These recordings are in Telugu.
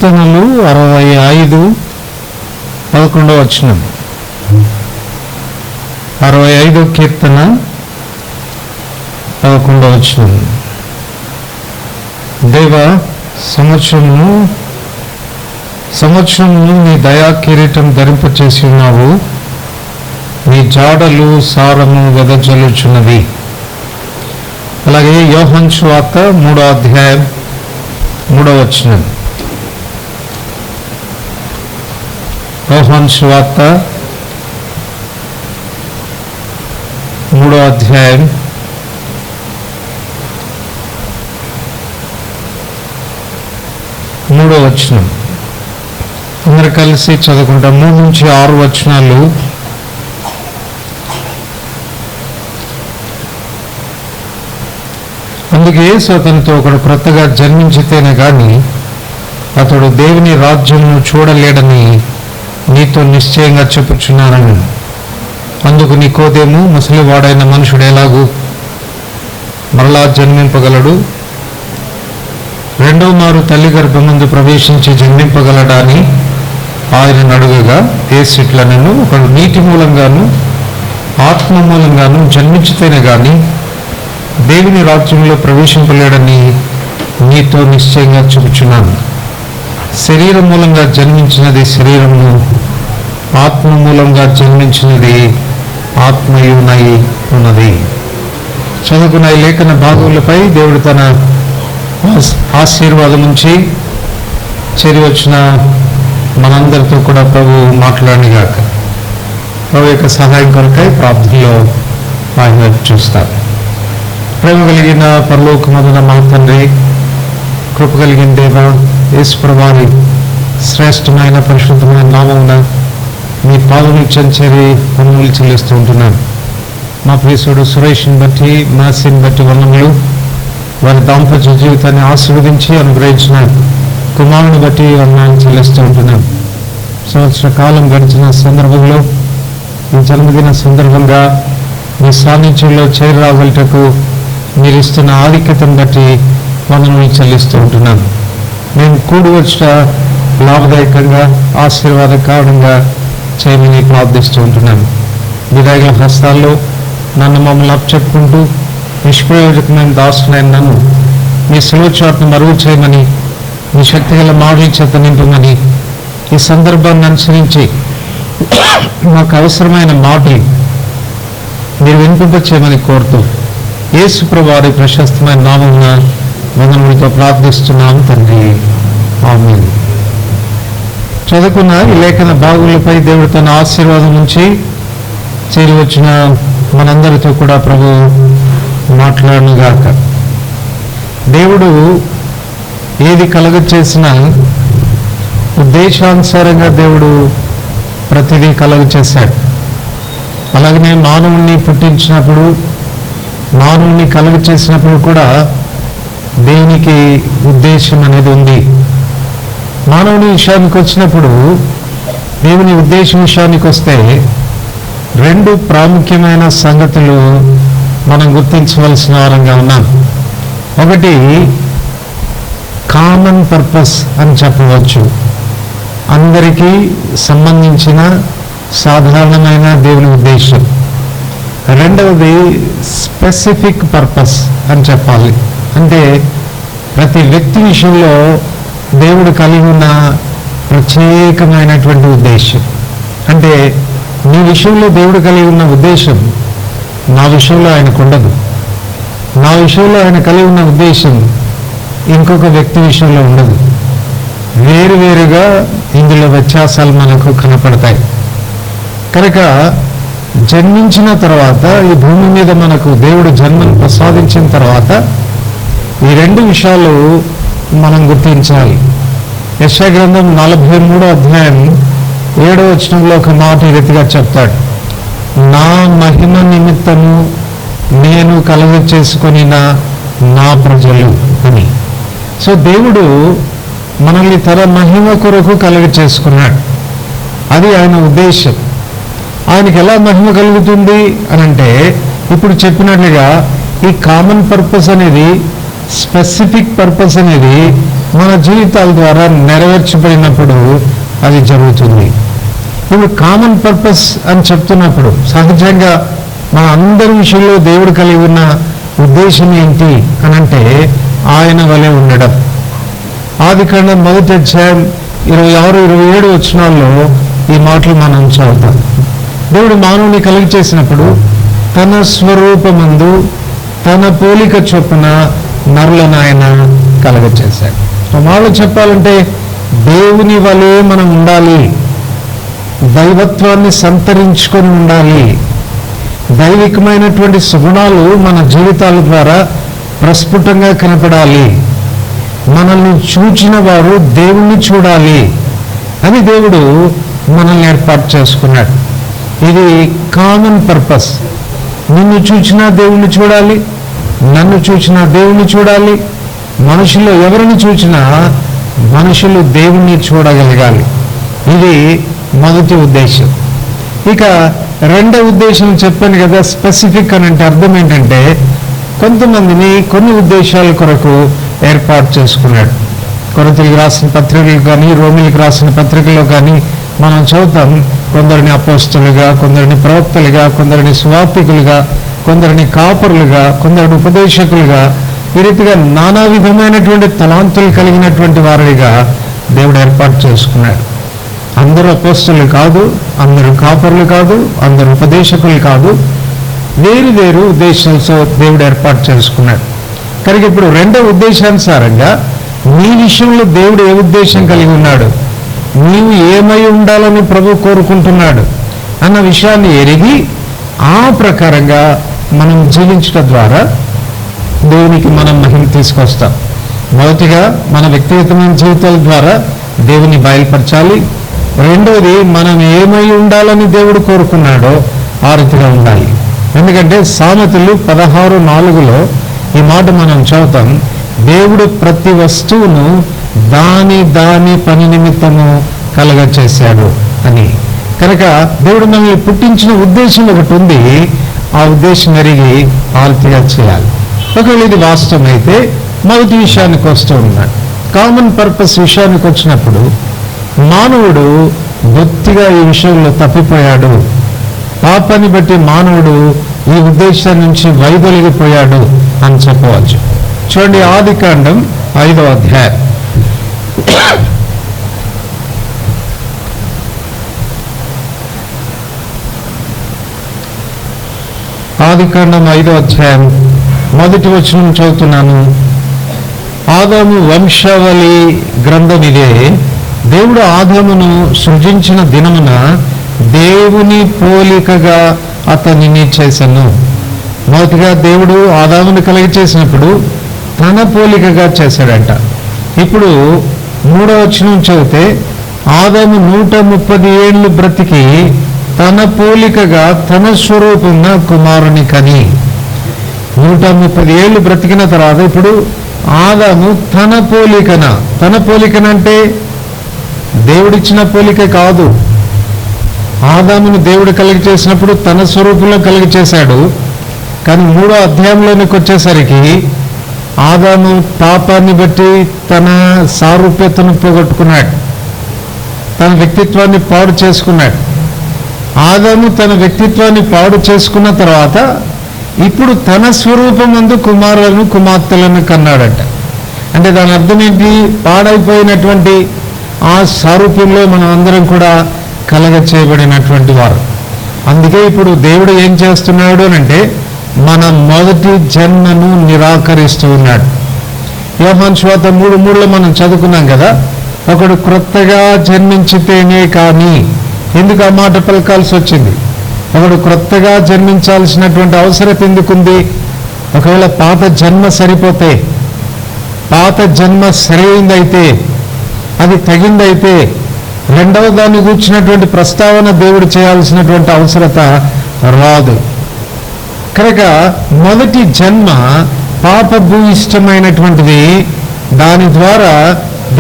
కీర్తనలు 65:11 వచనం. 65 కీర్తన 11 వచనం. దేవ, సంవత్సరమును నీ దయా కిరీటం ధరింపచేసి ఉన్నావు, నీ జాడలు సారము వెదజల్లుచున్నవి. అలాగే యోహాను సువార్త 3వ అధ్యాయం 3వ వచనం. యోహాను సువార్త 3వ అధ్యాయం 3వ వచనం. అందరు కలిసి చదువుకుంటాం. 3 నుంచి 6 వచనాలు. అందుకే యేసు అతనితో, ఒకడు క్రొత్తగా జన్మించితేనే గాని అతడు దేవుని రాజ్యమును చూడలేడని నీతో నిశ్చయంగా చెప్పుచున్నానని. అందుకు నికోదేము, ముసలివాడైన మనుషుడు ఎలాగూ మరలా జన్మింపగలడు? రెండవ మారు తల్లి గర్భమందు ప్రవేశించి జన్మింపగలడా అని ఆయన అడుగగా, యేసు ఇట్లా, నేను ఒకడు నీటి మూలంగాను ఆత్మ మూలంగాను జన్మించితేనే గాని దేవుని రాజ్యంలో ప్రవేశింపలేడని నీతో నిశ్చయంగా చెబుచున్నాను. శరీరం మూలంగా జన్మించినది శరీరమును, ఆత్మ మూలంగా జన్మించినది ఆత్మయునై ఉన్నది. చదువుకున్న ఈ లేఖన భాగములపై దేవుడు తన ఆశీర్వాదం నుంచి చేరి వచ్చిన మనందరితో కూడా ప్రభు మాట్లాడినగాక. ప్రభు యొక్క సహాయం కొరకై ప్రార్థనలో ఆయన చూస్తారు. ప్రేమ కలిగిన పరలోకమందున మా తండ్రి, కృప కలిగిన దేవ, యేసు ప్రభువారి శ్రేష్టమైన పరిశుద్ధమైన నామమున మీ పాదములు చెంచేరి పన్నులు చెల్లిస్తూ ఉంటున్నాను. మా ప్రియసుడు సురేష్ని బట్టి, మాసిని బట్టి వందనములు. వారి దాంపత్య జీవితాన్ని ఆశీర్వదించి అనుగ్రహించిన కుమారుని బట్టి వందనాలు చెల్లిస్తూ ఉంటున్నాను. సంవత్సర కాలం గడిచిన సందర్భంలో, ఈ జన్మదిన సందర్భంగా మీ సాన్నిధ్యంలో చేరి రాగలటకు మీరు ఇస్తున్న ఆధిక్యతను బట్టి వందనములు చెల్లిస్తూ ఉంటున్నాను. మేము కూడి వచ్చిన లాభదాయకంగా, ఆశీర్వాదకరంగా చేయమని ప్రార్థిస్తూ ఉంటున్నాను. మీ దయగల హస్తాల్లో నన్ను మమ్మల్ని అప్పచెప్పుకుంటూ నిష్ప్రయోజకమైన దాసునైన నన్ను మీ సులువుచాటును మరుగు చేయమని, మీ శక్తిగల మాటల చేత నింపమని, ఈ సందర్భాన్ని అనుసరించి మాకు అవసరమైన మాటలు మీరు వినిపింపచేయమని కోరుతూ యేసు ప్రభువారి ప్రశస్తమైన నామమున వందనములతో ప్రార్థిస్తున్నాం తండ్రి, ఆమేన్. చదువుకున్న ఈ లేఖన భాగములపై దేవుడు తన ఆశీర్వాదం నుంచి చేరి వచ్చిన మనందరితో కూడా ప్రభు మాట్లాడునుగాక. దేవుడు ఏది కలుగ చేసినా ఉద్దేశానుసారంగా దేవుడు ప్రతిదీ కలుగ చేశాడు. అలాగనే మానవుణ్ణి పుట్టించినప్పుడు, మానవుణ్ణి కలుగ చేసినప్పుడు కూడా దేవునికి ఉద్దేశం అనేది ఉంది. మానవుని విషయానికి వచ్చినప్పుడు, దేవుని ఉద్దేశం విషయానికి వస్తే 2 ప్రాముఖ్యమైన సంగతులు మనం గుర్తించవలసిన వారంగా ఉన్నాం. ఒకటి కామన్ పర్పస్ అని చెప్పవచ్చు, అందరికీ సంబంధించిన సాధారణమైన దేవుని ఉద్దేశం. రెండవది స్పెసిఫిక్ పర్పస్ అని చెప్పాలి, అంటే ప్రతి వ్యక్తి విషయంలో దేవుడు కలిగి ఉన్న ప్రత్యేకమైనటువంటి ఉద్దేశం. అంటే నీ విషయంలో దేవుడు కలిగి ఉన్న ఉద్దేశం నా విషయంలో ఆయనకు ఉండదు, నా విషయంలో ఆయన కలిగి ఉన్న ఉద్దేశం ఇంకొక వ్యక్తి విషయంలో ఉండదు. వేరువేరుగా ఇందులో వ్యత్యాసాలు మనకు కనపడతాయి. కనుక జన్మించిన తర్వాత, ఈ భూమి మీద మనకు దేవుడు జన్మను ప్రసాదించిన తర్వాత ఈ 2 విషయాలు మనం గుర్తించాలి. యెషయా గ్రంథం 43వ అధ్యాయం 7వ వచనంలో ఒక మాట ఈ రీతిగా చెప్తాడు, నా మహిమ నిమిత్తము నేను కలుగ చేసుకొని నా ప్రజలు అని. సో దేవుడు మనల్ని తన మహిమ కొరకు కలుగ చేసుకున్నాడు. అది ఆయన ఉద్దేశం. ఆయనకి ఎలా మహిమ కలుగుతుంది అని అంటే, ఇప్పుడు చెప్పినట్లుగా ఈ కామన్ పర్పస్ అనేది, స్పెసిఫిక్ పర్పస్ అనేది మన జీవితాల ద్వారా నెరవేర్చబడినప్పుడు అది జరుగుతుంది. ఇప్పుడు కామన్ పర్పస్ అని చెప్తున్నప్పుడు సహజంగా మన అందరి విషయంలో దేవుడు కలిగి ఉన్న ఉద్దేశం ఏంటి అని అంటే ఆయన వలె ఉండడం. ఆదికాండం 1వ అధ్యాయం 26-27 వచనాల్లో ఈ మాటలు మనం చదువుతాం. దేవుడు మానవుని కలిగి చేసినప్పుడు తన స్వరూపమందు తన పోలిక చొప్పున నరులను ఆయన కలగచేశాడు. మాలో చెప్పాలంటే దేవుని వలె మనం ఉండాలి, దైవత్వాన్ని సంతరించుకొని ఉండాలి, దైవికమైనటువంటి సుగుణాలు మన జీవితాల ద్వారా ప్రస్ఫుటంగా కనపడాలి, మనల్ని చూచిన వారు దేవుణ్ణి చూడాలి అని దేవుడు మనల్ని ఏర్పాటు చేసుకున్నాడు. ఇది కామన్ పర్పస్. నిన్ను చూచినా దేవుణ్ణి చూడాలి, నన్ను చూచినా దేవుణ్ణి చూడాలి, మనుషుల్లో ఎవరిని చూచినా మనుషులు దేవుణ్ణి చూడగలగాలి. ఇది మొదటి ఉద్దేశం. ఇక రెండవ ఉద్దేశం చెప్పాను కదా, స్పెసిఫిక్ అని అంటే అర్థం ఏంటంటే కొంతమందిని కొన్ని ఉద్దేశాల కొరకు ఏర్పాటు చేసుకున్నాడు. కొరింథీయులకు రాసిన పత్రికలు కానీ రోమీయులకు రాసిన పత్రికల్లో కానీ మనం చదువుతాం, కొందరిని అపోస్తలుగా, కొందరిని ప్రవక్తలుగా, కొందరిని సువార్తికులుగా, కొందరిని కాపరులుగా, కొందరిని ఉపదేశకులుగా, ఈ రీతిగా నానా విధమైనటువంటి తలాంతులు కలిగినటువంటి వారిగా దేవుడు ఏర్పాటు చేసుకున్నాడు. అందరూ అపోస్తలు కాదు, అందరూ కాపరులు కాదు, అందరూ ఉపదేశకులు కాదు, వేరు వేరు ఉద్దేశాలతో దేవుడు ఏర్పాటు చేసుకున్నాడు. కనుక ఇప్పుడు రెండవ ఉద్దేశానుసారంగా నీ విషయంలో దేవుడు ఏ ఉద్దేశం కలిగి ఉన్నాడు, నీవు ఏమై ఉండాలని ప్రభు కోరుకుంటున్నాడు అన్న విషయాన్ని ఎరిగి ఆ ప్రకారంగా మనం జీవించడం ద్వారా దేవునికి మనం మహిమ తీసుకొస్తాం. మొదటిగా మన వ్యక్తిగతమైన జీవితాల ద్వారా దేవుని బయలుపరచాలి. రెండోది మనం ఏమై ఉండాలని దేవుడు కోరుకున్నాడో ఆ రీతిగా ఉండాలి. ఎందుకంటే సామెతలు 16:4 ఈ మాట మనం చదువుతాం, దేవుడు ప్రతి వస్తువును దాని పని నిమిత్తము కలగచేశాడు అని. కనుక దేవుడు మనల్ని పుట్టించిన ఉద్దేశం ఒకటి ఉంది, ఆ ఉద్దేశం ఎరిగి ఆ రీతిగా చేయాలి. ఒకవేళ ఇది వాస్తవం అయితే మొదటి విషయానికి వస్తూ ఉన్నాడు. కామన్ పర్పస్ విషయానికి వచ్చినప్పుడు మానవుడు బొత్తిగా ఈ విషయంలో తప్పిపోయాడు. పాపాన్ని బట్టి మానవుడు ఈ ఉద్దేశం నుంచి వైదొలిగిపోయాడు అని చెప్పవచ్చు. చూడండి, ఆదికాండం 5వ అధ్యాయం. ఆదికాండం 5వ అధ్యాయం మొదటి వచనం చదువుతున్నాను. ఆదాము వంశావళి గ్రంథం ఇదే. దేవుడు ఆదామును సృజించిన దినమున దేవుని పోలికగా అతనిని చేశాను. మొదటిగా దేవుడు ఆదామును కలిగి చేసినప్పుడు తన పోలికగా చేశాడంట. ఇప్పుడు 3వ వచనం చదివితే ఆదాము 130 ఏళ్ళు బ్రతికి తన పోలికగా తన స్వరూపంన కుమారుని కని. 130 ఏళ్ళు బ్రతికిన తర్వాత ఇప్పుడు ఆదాము తన పోలికన అంటే దేవుడిచ్చిన పోలిక కాదు. ఆదామును దేవుడు కలిగి చేసినప్పుడు తన స్వరూపంలో కలిగి చేశాడు. కానీ 3వ అధ్యాయంలోనికి వచ్చేసరికి ఆదాము పాపాన్ని బట్టి తన సారూప్యతను పోగొట్టుకున్నాడు, తన వ్యక్తిత్వాన్ని పాడు చేసుకున్నాడు. ఆదాము తన వ్యక్తిత్వాన్ని పాడు చేసుకున్న తర్వాత ఇప్పుడు తన స్వరూపమందు కుమారులను కుమార్తెలను కన్నాడట. అంటే దాని అర్థం ఏంటి? పాడైపోయినటువంటి ఆ సారూప్యంలో మనం అందరం కూడా కలగ చేయబడినటువంటి వారు. అందుకే ఇప్పుడు దేవుడు ఏం చేస్తున్నాడు అంటే మన మొదటి జన్మను నిరాకరిస్తూ ఉన్నాడు. యోహాను సువార్త 3:3 మనం చదువుకున్నాం కదా, ఒకడు క్రొత్తగా జన్మించితేనే కానీ. ఎందుకు ఆ మాట పలకాల్సి వచ్చింది? ఒకడు క్రొత్తగా జన్మించాల్సినటువంటి అవసరం ఎందుకుంది? ఒకవేళ పాత జన్మ సరిపోతే, పాత జన్మ సరైందైతే, అది తగిందైతే రెండవ దాన్ని కూర్చున్నటువంటి ప్రస్తావన దేవుడు చేయాల్సినటువంటి అవసరత రాదు. కనుక మొదటి జన్మ పాపభూయిష్టమైనటువంటిది. దాని ద్వారా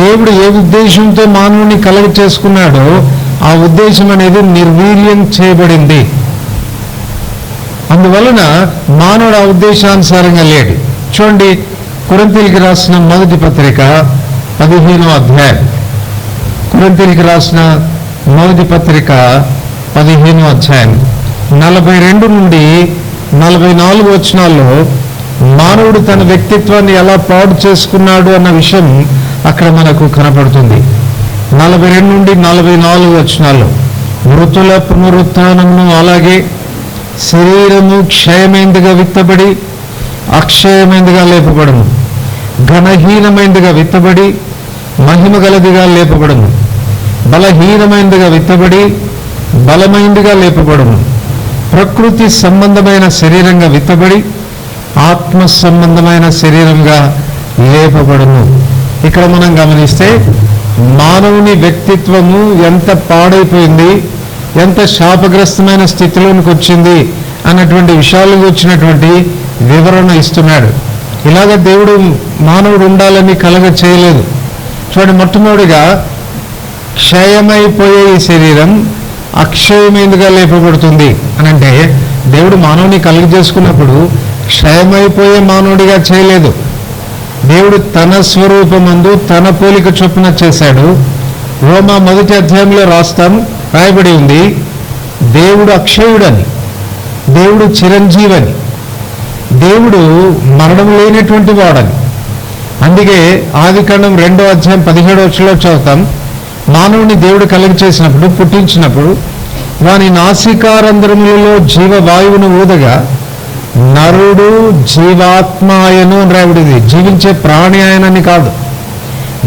దేవుడు ఏ ఉద్దేశంతో మానవుని కలుగ చేసుకున్నాడో ఆ ఉద్దేశం అనేది నిర్వీర్యం చేయబడింది. అందువలన మానవుడు ఆ ఉద్దేశానుసారంగా లేడు. చూడండి, కొరింథీయులకు రాసిన మొదటి పత్రిక 15వ అధ్యాయం, కొరింథీయులకు రాసిన మొదటి పత్రిక 15వ అధ్యాయం 42 నుండి 44 వచనాల్లో మానవుడు తన వ్యక్తిత్వాన్ని ఎలా పాడు చేసుకున్నాడు అన్న విషయం అక్కడ మనకు కనపడుతుంది. 42 నుండి 44 వచనాల్లో మృతుల పునరుత్థానమును, అలాగే శరీరము క్షయమైందిగా విత్తబడి అక్షయమైందిగా లేపబడును, ఘనహీనమైందిగా విత్తబడి మహిమ గలదిగా లేపబడును, బలహీనమైందిగా విత్తబడి బలమైందిగా లేపబడును, ప్రకృతి సంబంధమైన శరీరంగా విత్తబడి ఆత్మ సంబంధమైన శరీరంగా లేపబడును. ఇక్కడ మనం గమనిస్తే మానవుని వ్యక్తిత్వము ఎంత పాడైపోయింది, ఎంత శాపగ్రస్తమైన స్థితిలోనికి వచ్చింది అన్నటువంటి విషయాలకు వచ్చినటువంటి వివరణ ఇస్తున్నాడు. ఇలాగ దేవుడు మానవుడు ఉండాలని కలగ చేయలేదు. చూడండి, మొట్టమొదటిగా క్షయమైపోయే ఈ శరీరం అక్షయమైనదిగా లేపబడుతుంది అని అంటే దేవుడు మానవుని కలుగజేసుకున్నప్పుడు క్షయమైపోయే మానవుడిగా చేయలేదు. దేవుడు తన స్వరూపమందు తన పోలిక చొప్పున చేశాడు. రోమా 1వ అధ్యాయంలో రాయబడి ఉంది, దేవుడు అక్షయుడని, దేవుడు చిరంజీవని, దేవుడు మరణం లేనటువంటి వాడని. అందుకే ఆదికాండం 2వ అధ్యాయం 17వ వచనంలో చదువుతాం, మానవుని దేవుడు కలుగ చేసినప్పుడు, పుట్టించినప్పుడు వాని నాసికారంధ్రములలో జీవవాయువును ఊదగా నరుడు జీవాత్మాయను అని రాయబడింది. జీవించే ప్రాణి ఆయనని కాదు,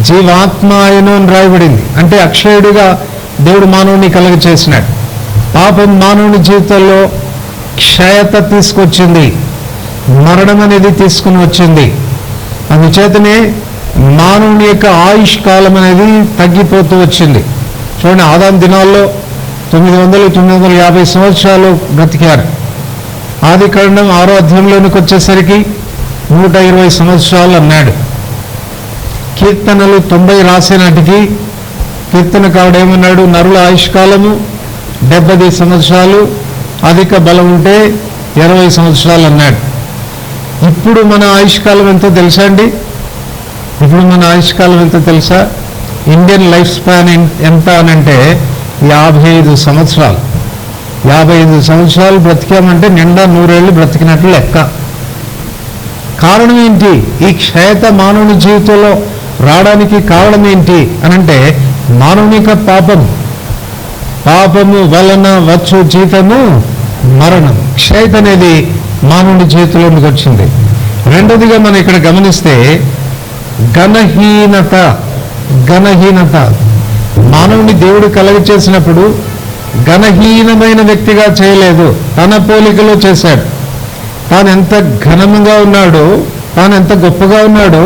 జీవాత్మాయను అని రాయబడింది. అంటే అక్షయుడిగా దేవుడు మానవుని కలుగ చేసినాడు. పాపం మానవుని జీవితంలో క్షయత తీసుకొచ్చింది, మరణం అనేది తీసుకుని వచ్చింది. అందుచేతనే మానవుని యొక్క ఆయుష్ కాలం అనేది తగ్గిపోతూ వచ్చింది. చూడండి, ఆదాము దినాల్లో 900-950 సంవత్సరాలు బ్రతికారు. ఆదికాండం 6వ అధ్యాయంలోనికి వచ్చేసరికి 120 సంవత్సరాలు అన్నాడు. కీర్తనలు 90 రాసే నాటికి కీర్తనకారుడు ఏమన్నాడు, నరుల ఆయుష్కాలము 70 సంవత్సరాలు, అధిక బలం ఉంటే 20 సంవత్సరాలు అన్నాడు. ఇప్పుడు మన ఆయుష్కాలం ఎంతో తెలుసా అండి? ఇప్పుడు మన ఆయుష్కాలం ఎంతో తెలుసా? ఇండియన్ లైఫ్ స్పాన్ ఎంత అనంటే 55 సంవత్సరాలు. 55 సంవత్సరాలు బ్రతికామంటే నిండా 100 ఏళ్ళు బ్రతికినట్లు లెక్క. కారణం ఏంటి? ఈ క్షయత మానవుని జీవితంలో రావడానికి కారణం ఏంటి అనంటే మానవుని యొక్క పాపము వలన వచ్చు జీతము మరణం. క్షయత అనేది మానవుని జీవితంలోకి వచ్చింది. రెండోదిగా మనం ఇక్కడ గమనిస్తే ఘనహీనత. మానవుని దేవుడు కలుగ చేసినప్పుడు ఘనహీనమైన వ్యక్తిగా చేయలేదు, తన పోలికలో చేశాడు. తాను ఎంత ఘనంగా ఉన్నాడో, తాను ఎంత గొప్పగా ఉన్నాడో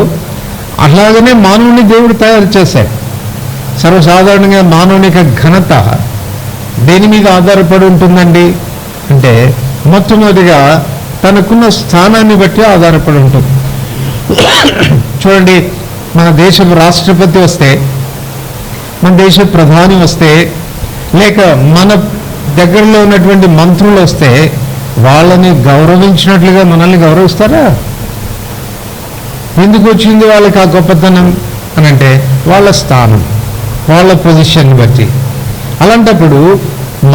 అలాగనే మానవుని దేవుడు తయారు చేశాడు. సర్వసాధారణంగా మానవుని యొక్క ఘనత దేని మీద ఆధారపడి ఉంటుందండి అంటే మొట్టమొదటిగా తనకున్న స్థానాన్ని బట్టి ఆధారపడి ఉంటుంది. చూడండి, మన దేశ రాష్ట్రపతి వస్తే, మన దేశ ప్రధాని వస్తే, లేక మన దగ్గరలో ఉన్నటువంటి మంత్రులు వస్తే వాళ్ళని గౌరవించినట్లుగా మనల్ని గౌరవిస్తారా? ఎందుకు వచ్చింది వాళ్ళకి ఆ గొప్పతనం అనంటే వాళ్ళ స్థానం, వాళ్ళ పొజిషన్ బట్టి. అలాంటప్పుడు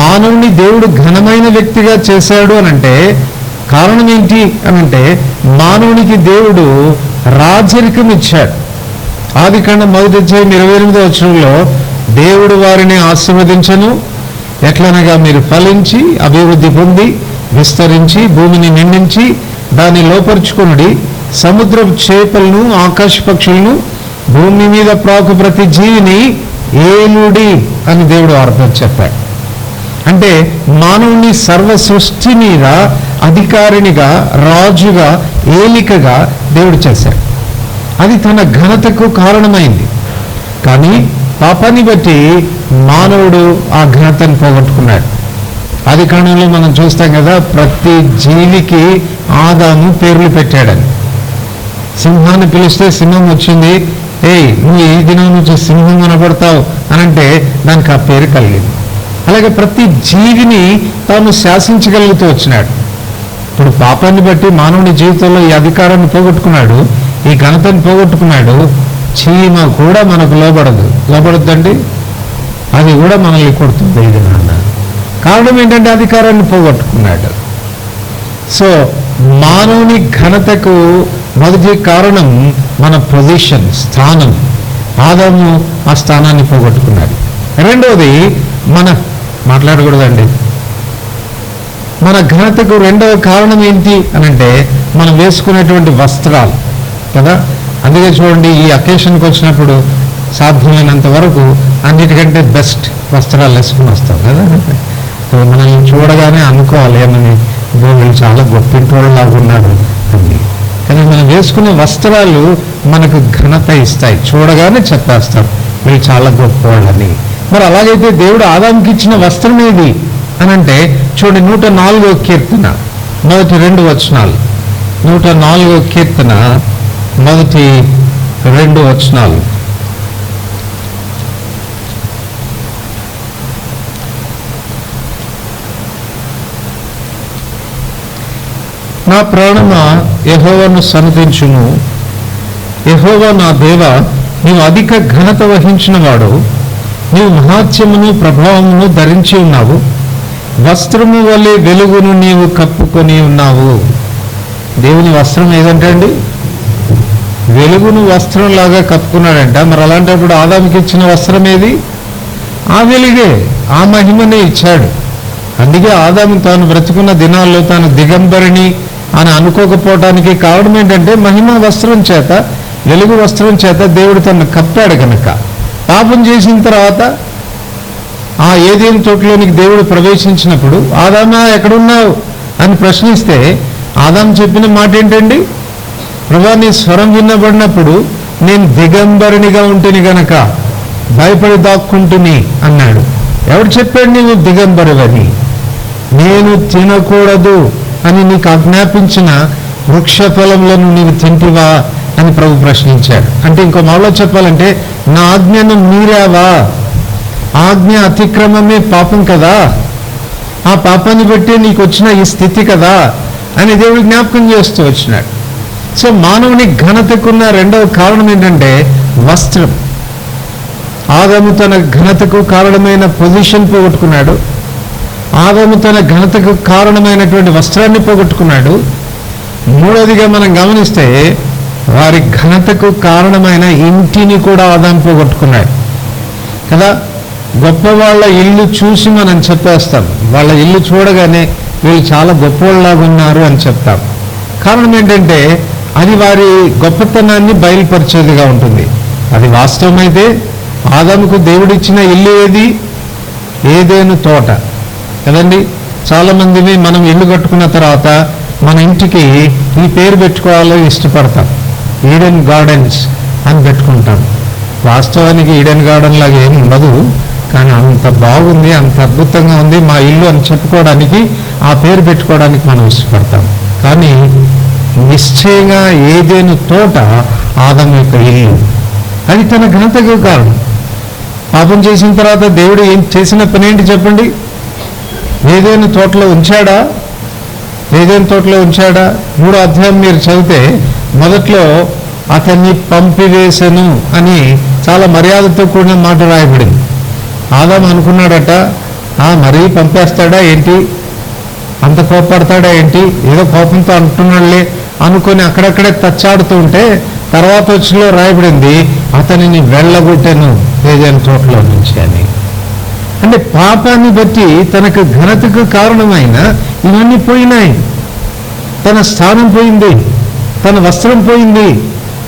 మానవుని దేవుడు ఘనమైన వ్యక్తిగా చేశాడు అనంటే కారణం ఏంటి అనంటే మానవునికి దేవుడు రాజరికం ఇచ్చాడు. ఆదికాండం 1వ అధ్యాయం 28వ వచనంలో దేవుడు వారిని ఆశీర్వదించను, ఎట్లనగా మీరు ఫలించి అభివృద్ధి పొంది విస్తరించి భూమిని నిండించి దాన్ని లోపరుచుకునుడి, సముద్రపు చేపలను ఆకాశ పక్షులను భూమి మీద ప్రాకు ప్రతి జీవిని ఏలుడి అని దేవుడు వారితో చెప్పాడు. అంటే మానవుని సర్వ సృష్టి మీద అధికారినిగా, రాజుగా, ఏలికగా దేవుడు చేశాడు. అది తన ఘనతకు కారణమైంది. కానీ పాపాన్ని బట్టి మానవుడు ఆ ఘనతను పోగొట్టుకున్నాడు. ఆది కాండంలో మనం చూస్తాం కదా, ప్రతి జీవికి ఆదాము పేర్లు పెట్టాడని. సింహాన్ని పిలిస్తే సింహం వచ్చింది, నువ్వు ఈ దినం నుంచి సింహం కనబడతావు అనంటే దానికి ఆ పేరు కలిగింది. అలాగే ప్రతి జీవిని తాను శాసించగలుగుతూ వచ్చినాడు. ఇప్పుడు పాపాన్ని బట్టి మానవుని జీవితంలో ఈ అధికారాన్ని పోగొట్టుకున్నాడు, ఈ ఘనతను పోగొట్టుకున్నాడు. చీమ కూడా మనకు లోబడద్దండి, అది కూడా మనల్ని కొడుతుంది. ఇది నాన్న కారణం ఏంటంటే అధికారాన్ని పోగొట్టుకున్నాడు. సో మానవుని ఘనతకు మొదటి కారణం మన పొజిషన్, స్థానం. ఆదాము ఆ స్థానాన్ని పోగొట్టుకున్నాడు. రెండవది మాట్లాడకూడదండి, మన ఘనతకు రెండవ కారణం ఏంటి అనంటే మనం వేసుకునేటువంటి వస్త్రాలు కదా. అందుకే చూడండి, ఈ అకేషన్కి వచ్చినప్పుడు సాధ్యమైనంత వరకు అన్నిటికంటే బెస్ట్ వస్త్రాలు వేసుకుని వస్తాం కదా. మనల్ని చూడగానే అనుకోవాలి, ఏమని వీళ్ళు చాలా గొప్పింటి వాళ్ళలాగా ఉన్నాడు అని. కానీ మనం వేసుకునే వస్త్రాలు మనకు ఘనత ఇస్తాయి, చూడగానే చెప్పేస్తాం వీళ్ళు చాలా గొప్పవాళ్ళని. మరి అలాగైతే దేవుడు ఆదాముకి ఇచ్చిన వస్త్రం ఏది అనంటే చూడండి, 104వ కీర్తన మొదటి 2 వచనాలు. 104వ కీర్తన మొదటి 2 వచనాలు. నా ప్రాణమా యెహోవాను సన్నిధించుము, యెహోవా నా దేవ, నీవు అధిక ఘనత వహించిన వాడు, నీవు మహాత్యమును ప్రభావమును ధరించి ఉన్నావు, వస్త్రము వలె వెలుగును నీవు కప్పుకొని ఉన్నావు. దేవుని వస్త్రం ఏదంటే అండి, వెలుగును వస్త్రంలాగా కప్పుకున్నాడంట. మరి అలాంటప్పుడు ఆదాముకి ఇచ్చిన వస్త్రం ఏది? ఆ వెలుగే, ఆ మహిమనే ఇచ్చాడు. అందుకే ఆదాము తాను బ్రతుకున్న దినాల్లో తాను దిగంబరిని అని అనుకోకపోవటానికి కారణం ఏంటంటే మహిమ వస్త్రం చేత, వెలుగు వస్త్రం చేత దేవుడు తను కప్పాడు కనుక. పాపం చేసిన తర్వాత ఆ ఏదేని తోటలోనికి దేవుడు ప్రవేశించినప్పుడు ఆదామా ఎక్కడున్నావు అని ప్రశ్నిస్తే ఆదాము చెప్పిన మాట ఏంటండి? ప్రభువా, నీ స్వరం వినబడినప్పుడు నేను దిగంబరినిగా ఉంటేని గనక భయపడి దాక్కుంటుని అన్నాడు. ఎవడు చెప్పాడు నీవు దిగంబరివని? నేను తినకూడదు అని నీకు ఆజ్ఞాపించిన వృక్ష ఫలములను నీవు తింటివా అని ప్రభు ప్రశ్నించాడు. అంటే ఇంకో మాటలో చెప్పాలంటే, నా ఆజ్ఞను మీరావా? ఆజ్ఞ అతిక్రమమే పాపం కదా, ఆ పాపాన్ని బట్టి నీకు వచ్చిన ఈ స్థితి కదా అని దేవుడు జ్ఞాపకం చేస్తూ వచ్చినాడు. సో మానవుని ఘనతకున్న రెండవ కారణం ఏంటంటే వస్త్రం. ఆదాము తన ఘనతకు కారణమైన పొజిషన్ పోగొట్టుకున్నాడు, ఆదాము తన ఘనతకు కారణమైనటువంటి వస్త్రాన్ని పోగొట్టుకున్నాడు. మూడవదిగా మనం గమనిస్తే వారి ఘనతకు కారణమైన ఇంటిని కూడా ఆదాము పోగొట్టుకున్నాడు కదా. గొప్ప వాళ్ళ ఇల్లు చూసి మనం చెప్పేస్తాం, వాళ్ళ ఇల్లు చూడగానే వీళ్ళు చాలా గొప్పవాళ్ళలాగా ఉన్నారు అని చెప్తాం. కారణం ఏంటంటే అది వారి గొప్పతనాన్ని బయలుపరిచేదిగా ఉంటుంది. అది వాస్తవమైతే ఆదాముకు దేవుడిచ్చిన ఇల్లు ఏది? ఏదేను తోట కదండి. చాలామందిని మనం ఇల్లు కట్టుకున్న తర్వాత మన ఇంటికి ఈ పేరు పెట్టుకోవాలో ఇష్టపడతాం, ఈడెన్ గార్డెన్స్ అని పెట్టుకుంటాం. వాస్తవానికి ఈడెన్ గార్డెన్ లాగా ఏమి ఉండదు, కానీ అంత బాగుంది, అంత అద్భుతంగా ఉంది మా ఇల్లు అని చెప్పుకోవడానికి ఆ పేరు పెట్టుకోవడానికి మనం ఇష్టపడతాం. కానీ నిశ్చయంగా ఏదేను తోట ఆదాము యొక్క ఇల్లు. అది తన ఘనతకు కారణం. పాపం చేసిన తర్వాత దేవుడు ఏం చేసిన పని ఏంటి చెప్పండి? ఏదేను తోటలో ఉంచాడా? ఏదేను తోటలో ఉంచాడా? 3వ అధ్యాయం మీరు చదివితే మొదట్లో అతన్ని పంపివేశను అని చాలా మర్యాదతో కూడిన మాట రాయబడింది. ఆదాము అనుకున్నాడట, మరీ పంపేస్తాడా ఏంటి, అంత కోపడతాడా ఏంటి, ఏదో కోపంతో అంటున్నాడులే అనుకొని అక్కడక్కడే తచ్చాడుతూ ఉంటే తర్వాత వచ్చిలో రాయబడింది అతనిని వెళ్ళగొట్టెను ఏదైనా తోటలో నుంచి అని. అంటే పాపాన్ని బట్టి తనకు ఘనతకు కారణమైన ఇవన్నీ పోయినాయి. తన స్థానం పోయింది, తన వస్త్రం పోయింది,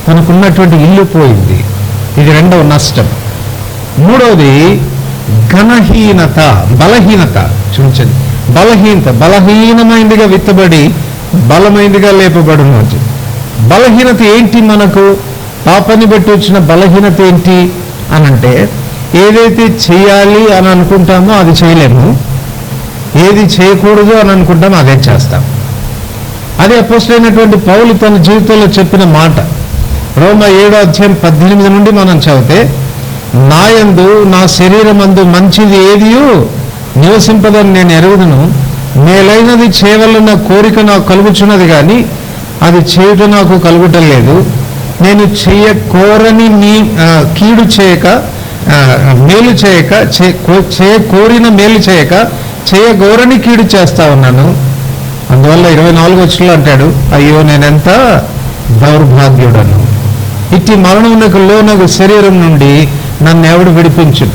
తనకున్నటువంటి ఇల్లు పోయింది. ఇది రెండవ నష్టం. మూడవది ఘనహీనత, బలహీనత. చూపించండి, బలహీనమైందిగా విత్తబడి బలమైందిగా లేపబడును. బలహీనత ఏంటి? మనకు పాపాన్ని బట్టి వచ్చిన బలహీనత ఏంటి అనంటే ఏదైతే చేయాలి అని అనుకుంటామో అది చేయలేము, ఏది చేయకూడదు అని అనుకుంటామో అదే చేస్తాం. అదే అపోస్తలుడైనటువంటి పౌలు తన జీవితంలో చెప్పిన మాట. రోమా 7వ అధ్యాయం 18 నుండి మనం చదివితే, నాయందు నా శరీరమందు మంచిది ఏదియో నివసింపదని నేను ఎరుగుదును, మేలైనది చేయవలన కోరిక నాకు కలుగుచున్నది కానీ అది చేయటం నాకు కలుగుటం లేదు. నేను చేయకోరని కీడు చేయక మేలు చేయక చేయకోరిన మేలు చేయక చేయగోరని కీడు చేస్తా ఉన్నాను. అందువల్ల 24 వచనంలో అంటాడు, అయ్యో నేనెంత దౌర్భాగ్యుడను, ఇట్టి మరణమునకు లోనగు శరీరం నుండి నన్ను ఎవడు విడిపించు.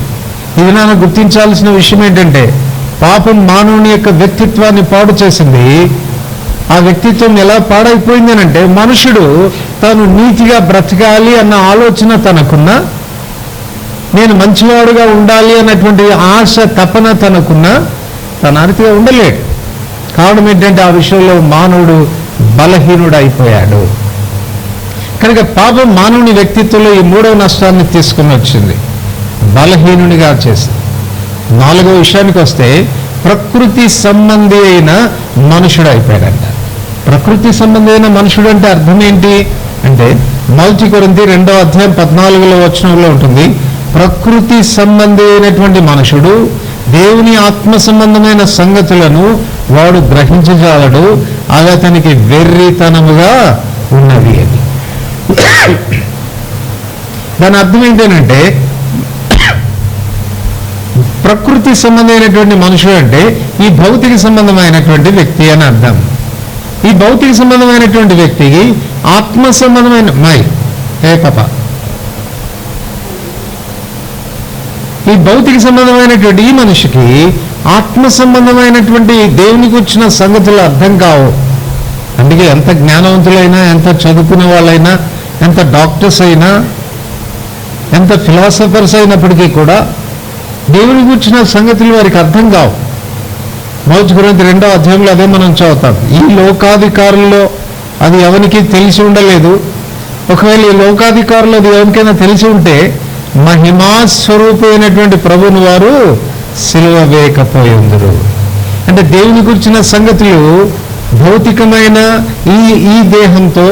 ఇది నన్ను గుర్తించాల్సిన విషయం ఏంటంటే, పాపం మానవుని యొక్క వ్యక్తిత్వాన్ని పాడు చేసింది. ఆ వ్యక్తిత్వం ఎలా పాడైపోయింది అంటే, మనుషుడు తాను నీతిగా బ్రతకాలి అన్న ఆలోచన తనకున్న, నేను మంచివాడుగా ఉండాలి అన్నటువంటి ఆశ తపన తనకున్న, తన అరితిగా ఉండలేడు. కారణం ఏంటంటే ఆ విషయంలో మానవుడు బలహీనుడు అయిపోయాడు. కనుక పాపం మానవుని వ్యక్తిత్వంలో ఈ 3వ నష్టాన్ని తీసుకుని వచ్చింది, బలహీనునిగా చేసింది. 4వ విషయానికి వస్తే, ప్రకృతి సంబంధి అయిన మనుషుడు అయిపోయాడంట. ప్రకృతి సంబంధి అయిన మనుషుడు అంటే అర్థం ఏంటి అంటే, 1 కొరింథీ 2వ అధ్యాయం 14వ వచనంలో ఉంటుంది, ప్రకృతి సంబంధి అయినటువంటి మనుషుడు దేవుని ఆత్మ సంబంధమైన సంగతులను వాడు గ్రహించజాలడు, అవి అతనికి వెర్రితనముగా ఉన్నవి అని. దాని అర్థం ఏంటంటే, ప్రకృతి సంబంధమైనటువంటి మనుషుడు అంటే ఈ భౌతిక సంబంధమైనటువంటి వ్యక్తి అని అర్థం. ఈ భౌతిక సంబంధమైనటువంటి వ్యక్తికి ఆత్మ సంబంధమైన ఈ భౌతిక సంబంధమైనటువంటి ఈ మనిషికి ఆత్మ సంబంధమైనటువంటి దేవునికి వచ్చిన సంగతులు అర్థం కావు. అందుకే ఎంత జ్ఞానవంతులైనా, ఎంత చదువుకునే వాళ్ళైనా, ఎంత డాక్టర్స్ అయినా, ఎంత ఫిలాసఫర్స్ అయినప్పటికీ కూడా దేవునికి వచ్చిన సంగతులు వారికి అర్థం కావు. 1 కొరింథీ 2వ అధ్యాయంలో అదే మనం చదువుతాం. ఈ లోకాధికారుల్లో అది ఎవరికి తెలిసి ఉండలేదు. ఒకవేళ ఈ లోకాధికారులు అది ఎవరికైనా తెలిసి ఉంటే మహిమాస్వరూపమైనటువంటి ప్రభుని వారు సిలువ వేయకపోయిందరు. అంటే దేవుని గురించిన సంగతులు భౌతికమైన ఈ దేహంతో,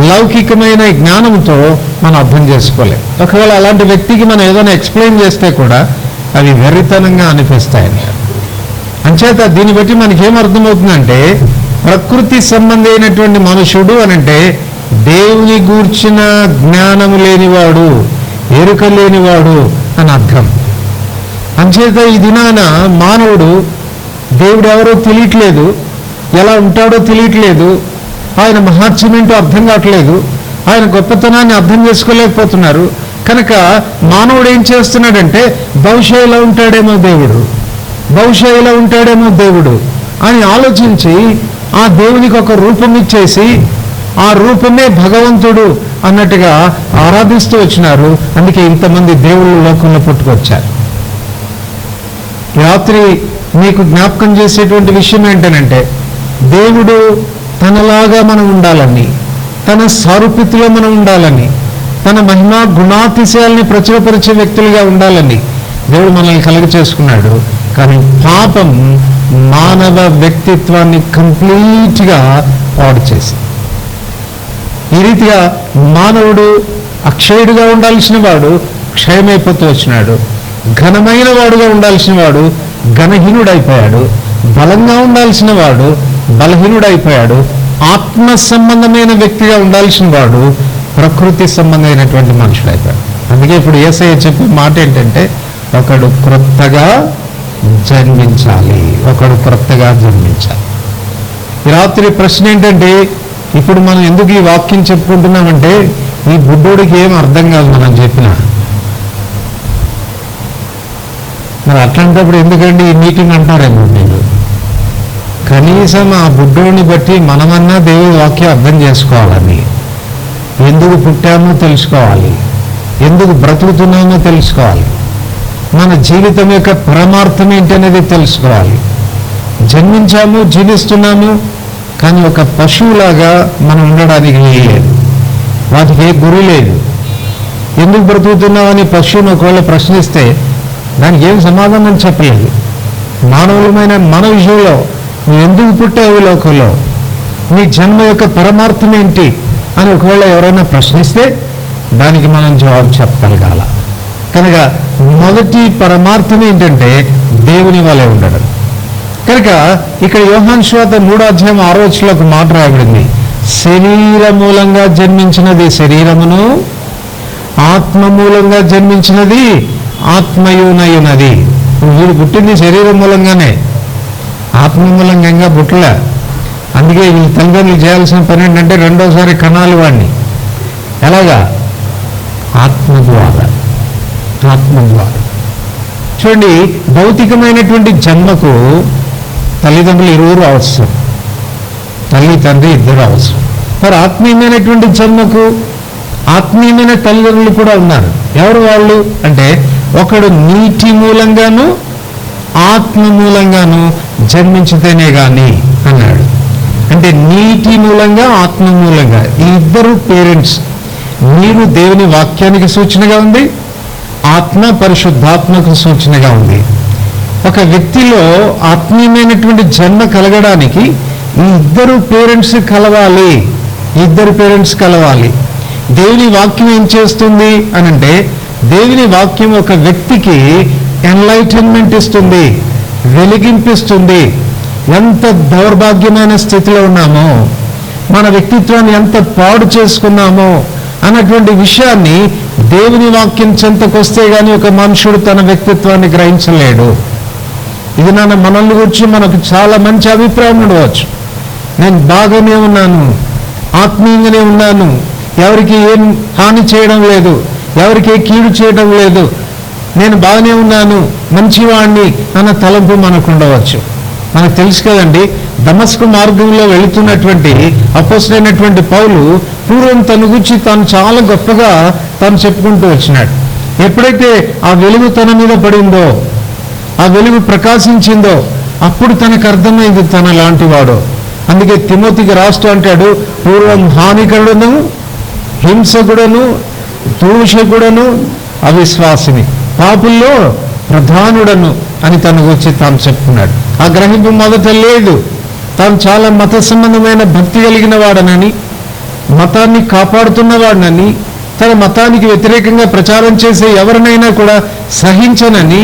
లౌకికమైన జ్ఞానంతో మనం అర్థం చేసుకోలేం. ఒకవేళ అలాంటి వ్యక్తికి మనం ఏదైనా ఎక్స్ప్లెయిన్ చేస్తే కూడా అవి వెర్రితనంగా అనిపిస్తాయంట. అంచేత దీన్ని బట్టి మనకేం అర్థమవుతుందంటే, ప్రకృతి సంబంధి అయినటువంటి మనుషుడు అనంటే దేవుని గూర్చిన జ్ఞానము లేనివాడు, ఎరుక లేనివాడు అని అర్థం. అంచేత ఈ దినాన మానవుడు దేవుడు ఎవరో తెలియట్లేదు, ఎలా ఉంటాడో తెలియట్లేదు, ఆయన మహాత్మ్యమేంటో అర్థం కావట్లేదు, ఆయన గొప్పతనాన్ని అర్థం చేసుకోలేకపోతున్నారు. కనుక మానవుడు ఏం చేస్తున్నాడంటే, బహుశా ఇలా ఉంటాడేమో దేవుడు, బహుశా ఇలా ఉంటాడేమో దేవుడు అని ఆలోచించి ఆ దేవునికి ఒక రూపం ఇచ్చేసి ఆ రూపమే భగవంతుడు అన్నట్టుగా ఆరాధిస్తూ వచ్చినారు. అందుకే ఇంతమంది దేవుళ్ళు లోకంలో పుట్టుకొచ్చారు. రాత్రి మీకు జ్ఞాపకం చేసేటువంటి విషయం ఏంటనంటే, దేవుడు తనలాగా మనం ఉండాలని, తన సారూప్యతలో మనం ఉండాలని, తన మహిమా గుణాతిశయాల్ని ప్రచురపరిచే వ్యక్తులుగా ఉండాలని దేవుడు మనల్ని కలుగ చేసుకున్నాడు. కానీ పాపం మానవ వ్యక్తిత్వాన్ని కంప్లీట్గా పాడు చేసింది. ఈ రీతిగా మానవుడు అక్షయుడుగా ఉండాల్సిన వాడు క్షయమైపోతూ వచ్చినాడు, ఘనమైన వాడుగా ఉండాల్సిన వాడు ఘనహీనుడైపోయాడు, బలంగా ఉండాల్సిన వాడు బలహీనుడైపోయాడు, ఆత్మ సంబంధమైన వ్యక్తిగా ఉండాల్సిన వాడు ప్రకృతి సంబంధమైనటువంటి మనుషుడైపోయాడు. అందుకే ఇప్పుడు యేసయ్య చెప్పే మాట ఏంటంటే, ఒకడు క్రొత్తగా జన్మించాలి, ఒకడు క్రొత్తగా జన్మించాలి. ఈ రాత్రి ప్రశ్న ఏంటంటే, ఇప్పుడు మనం ఎందుకు ఈ వాక్యం చెప్పుకుంటున్నామంటే, ఈ బుడ్డోడికి ఏం అర్థం కాదు మనం చెప్పినా. మరి అట్లాంటప్పుడు ఎందుకండి ఈ మీటింగ్ అంటారేమో మీరు. కనీసం ఆ బుడ్డోడిని బట్టి మనమన్నా దేవుడి వాక్యం అర్థం చేసుకోవాలని, ఎందుకు పుట్టామో తెలుసుకోవాలి, ఎందుకు బ్రతుకుతున్నామో తెలుసుకోవాలి, మన జీవితం యొక్క పరమార్థం ఏంటనేది తెలుసుకోవాలి. జన్మించాము, జీవిస్తున్నాము, కానీ ఒక పశువులాగా మనం ఉండడానికి లేదు. వాటికి ఏ గురి లేదు. ఎందుకు బ్రతుకుతున్నామని పశువుని ఒకవేళ ప్రశ్నిస్తే దానికి ఏం సమాధానం చెప్పలేదు. మానవులమైన మన విషయంలో నువ్వు ఎందుకు పుట్టావు లోకంలో, నీ జన్మ యొక్క పరమార్థం ఏంటి అని ఒకవేళ ఎవరైనా ప్రశ్నిస్తే దానికి మనం జవాబు చెప్పగలగాల. కనుక మొదటి పరమార్థం ఏంటంటే దేవుని వలె ఉండడం. కనుక ఇక్కడ యోహాను సువార్త 3వ అధ్యాయం 6వ వచనంలో ఒక మాట రాయబడింది, శరీర మూలంగా జన్మించినది శరీరమును, ఆత్మ మూలంగా జన్మించినది ఆత్మయునయునది. వీడు పుట్టింది శరీరం మూలంగానే, ఆత్మ మూలంగా ఇంకా పుట్టలే. అందుకే వీళ్ళ తల్లిదండ్రులు చేయాల్సిన పని ఏంటంటే రెండోసారి కణాలు వాడిని ఎలాగా? ఆత్మ ద్వారా. చూడండి, భౌతికమైనటువంటి జన్మకు తల్లిదండ్రులు ఇరువురు అవసరం, తల్లి తండ్రి ఇద్దరు అవసరం. మరి ఆత్మీయమైనటువంటి జన్మకు ఆత్మీయమైన తల్లిదండ్రులు కూడా ఉన్నారు. ఎవరు వాళ్ళు అంటే, ఒకడు నీటి మూలంగాను ఆత్మ మూలంగాను జన్మించితేనే గాని అన్నాడు. అంటే నీటి మూలంగా ఆత్మ మూలంగా ఈ ఇద్దరు పేరెంట్స్. నీరు దేవుని వాక్యానికి సూచనగా ఉంది, ఆత్మ పరిశుద్ధాత్మకు సూచనగా ఉంది. ఒక వ్యక్తిలో ఆత్మీయమైనటువంటి జన్మ కలగడానికి ఈ ఇద్దరు పేరెంట్స్ కలవాలి. దేవుని వాక్యం ఏం చేస్తుంది అనంటే, దేవుని వాక్యం ఒక వ్యక్తికి ఎన్లైటన్మెంట్ ఇస్తుంది, వెలిగింపిస్తుంది. ఎంత దౌర్భాగ్యమైన స్థితిలో ఉన్నామో, మన వ్యక్తిత్వాన్ని ఎంత పాడు చేసుకున్నామో అన్నటువంటి విషయాన్ని దేవుని వాక్యం చెంతకొస్తే గాని ఒక మనుషుడు తన వ్యక్తిత్వాన్ని గ్రహించలేడు. ఇది మనల్ని గురించి మనకు చాలా మంచి అభిప్రాయం ఉండవచ్చు. నేను బాగానే ఉన్నాను, ఆత్మీయంగానే ఉన్నాను, ఎవరికి ఏం హాని చేయడం లేదు, ఎవరికి కీడు చేయడం లేదు, నేను బాగానే ఉన్నాను, మంచివాణ్ణి అన్న తలంపు మనకు ఉండవచ్చు. మనకు తెలుసు కదండి, దమస్కు మార్గంలో వెళుతున్నటువంటి అపోస్తలుడైనటువంటి పౌలు పూర్వం తన గురించి తాను చాలా గొప్పగా తాను చెప్పుకుంటూ వచ్చినాడు. ఎప్పుడైతే ఆ వెలుగు తన మీద పడిందో, ఆ వెలుగు ప్రకాశించిందో, అప్పుడు తనకు అర్థమైంది తన లాంటి వాడు. అందుకే తిమోతికి రాస్తూ అంటాడు, పూర్వం హానికరుడును, హింసకుడను, దూషకుడను, అవిశ్వాసిని, పాపుల్లో ప్రధానుడను అని తన గురించి తాను చెప్పుకున్నాడు. ఆ గ్రహింపు మొదట లేదు. తాను చాలా మత సంబంధమైన భక్తి కలిగిన వాడనని, మతాన్ని కాపాడుతున్నవాడనని, తన మతానికి వ్యతిరేకంగా ప్రచారం చేసే ఎవరినైనా కూడా సహించనని,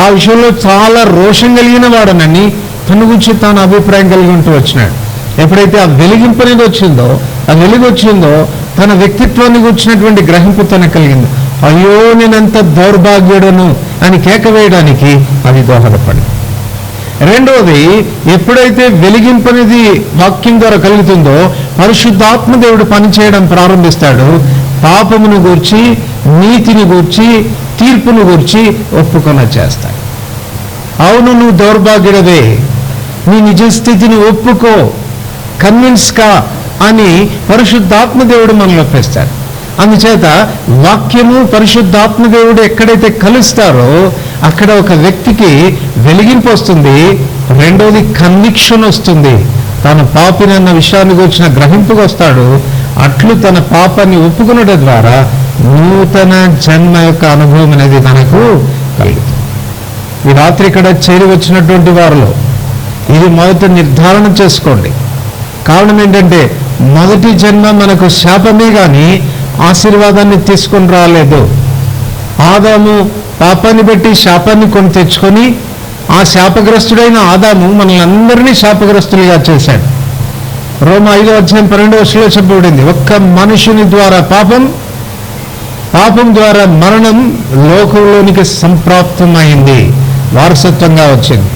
ఆ విషయంలో చాలా రోషం కలిగిన వాడనని తన గురించి తాను అభిప్రాయం కలిగి ఉంటూ వచ్చినాడు. ఎప్పుడైతే ఆ వెలిగింపు అనేది వచ్చిందో, ఆ వెలుగు వచ్చిందో, తన వ్యక్తిత్వాన్ని గురించినటువంటి గ్రహింపు తనకు కలిగింది. అయ్యో నేనెంత దౌర్భాగ్యుడను అని కేక వేయడానికి అది దోహదపడింది. రెండవది, ఎప్పుడైతే వెలిగింపు అనేది వాక్యం ద్వారా కలుగుతుందో, పరిశుద్ధాత్మ దేవుడు పనిచేయడం ప్రారంభిస్తాడు. పాపమును గూర్చి, నీతిని గూర్చి, తీర్పును గూర్చి ఒప్పుకొన చేస్తాడు. అవును, నువ్వు దౌర్భాగ్యుడవే, నీ నిజస్థితిని ఒప్పుకో, కన్విన్స్ కా అని పరిశుద్ధాత్మ దేవుడు మనలో ఒప్పిస్తాడు. అందుచేత వాక్యము పరిశుద్ధాత్మ దేవుడు ఎక్కడైతే కలుస్తారో అక్కడ ఒక వ్యక్తికి వెలిగింపు వస్తుంది. రెండవది కన్విక్షన్ వస్తుంది. తన పాపినన్న విషయాన్ని గురించిన గ్రహింపుకు వస్తాడు. అట్లు తన పాపాన్ని ఒప్పుకునడం ద్వారా నూతన జన్మ యొక్క అనుభవం అనేది మనకు కలుగుతుంది. ఈ రాత్రి ఇక్కడ చేరి వచ్చినటువంటి వారిలో ఇది మొదట నిర్ధారణ చేసుకోండి. కారణం ఏంటంటే, మొదటి జన్మ మనకు శాపమే కానీ ఆశీర్వాదాన్ని తీసుకొని రాలేదు. ఆదాము పాపాన్ని బట్టి శాపాన్ని కొని తెచ్చుకొని, ఆ శాపగ్రస్తుడైన ఆదాము మనల్ని అందరినీ శాపగ్రస్తులుగా చేశాడు. రోమా 5:12 చెప్పబడింది, ఒక్క మనుషుని ద్వారా పాపం ద్వారా మరణం లోకంలోనికి సంప్రాప్తమైంది, వారసత్వంగా వచ్చింది.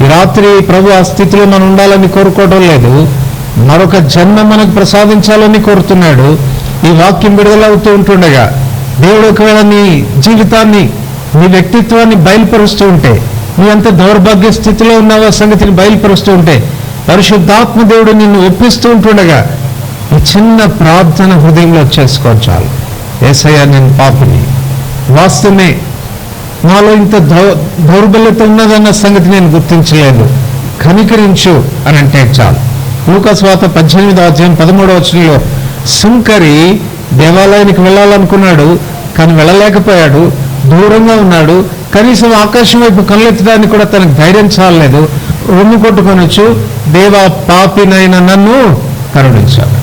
ఈ రాత్రి ప్రభు ఆ స్థితిలో మనం ఉండాలని కోరుకోవడం లేదు, మరొక జన్మ మనకు ప్రసాదించాలని కోరుతున్నాడు. ఈ వాక్యం విడుదలవుతూ ఉంటుండగా దేవుడు ఒకవేళ నీ జీవితాన్ని, నీ వ్యక్తిత్వాన్ని బయలుపరుస్తూ ఉంటే, నీ అంత దౌర్భాగ్య స్థితిలో ఉన్నావో సంగతిని బయలుపరుస్తూ ఉంటే, పరిశుద్ధాత్మ దేవుడు నిన్ను ఒప్పిస్తూ ఉంటుండగా ఈ చిన్న ప్రార్థన హృదయంలో చేసుకోవాలి. యేసయ్యా, నేను పాపిని, వాస్తవమే నాలో ఇంత దౌర్బల్యత ఉన్నదన్న సంగతి నేను గుర్తించలేదు, కనికరించు అని అంటే చాలు. లూకా సువార్త 18:13 సుంకరి దేవాలయానికి వెళ్ళాలనుకున్నాడు, కానీ వెళ్ళలేకపోయాడు, దూరంగా ఉన్నాడు. కనీసం ఆకాశం వైపు కళ్ళెత్తడానికి కూడా తనకు ధైర్యం చాలలేదు. రొమ్ము కొట్టుకొనొచ్చు, దేవా పాపినైన నన్ను కరుణించాడు.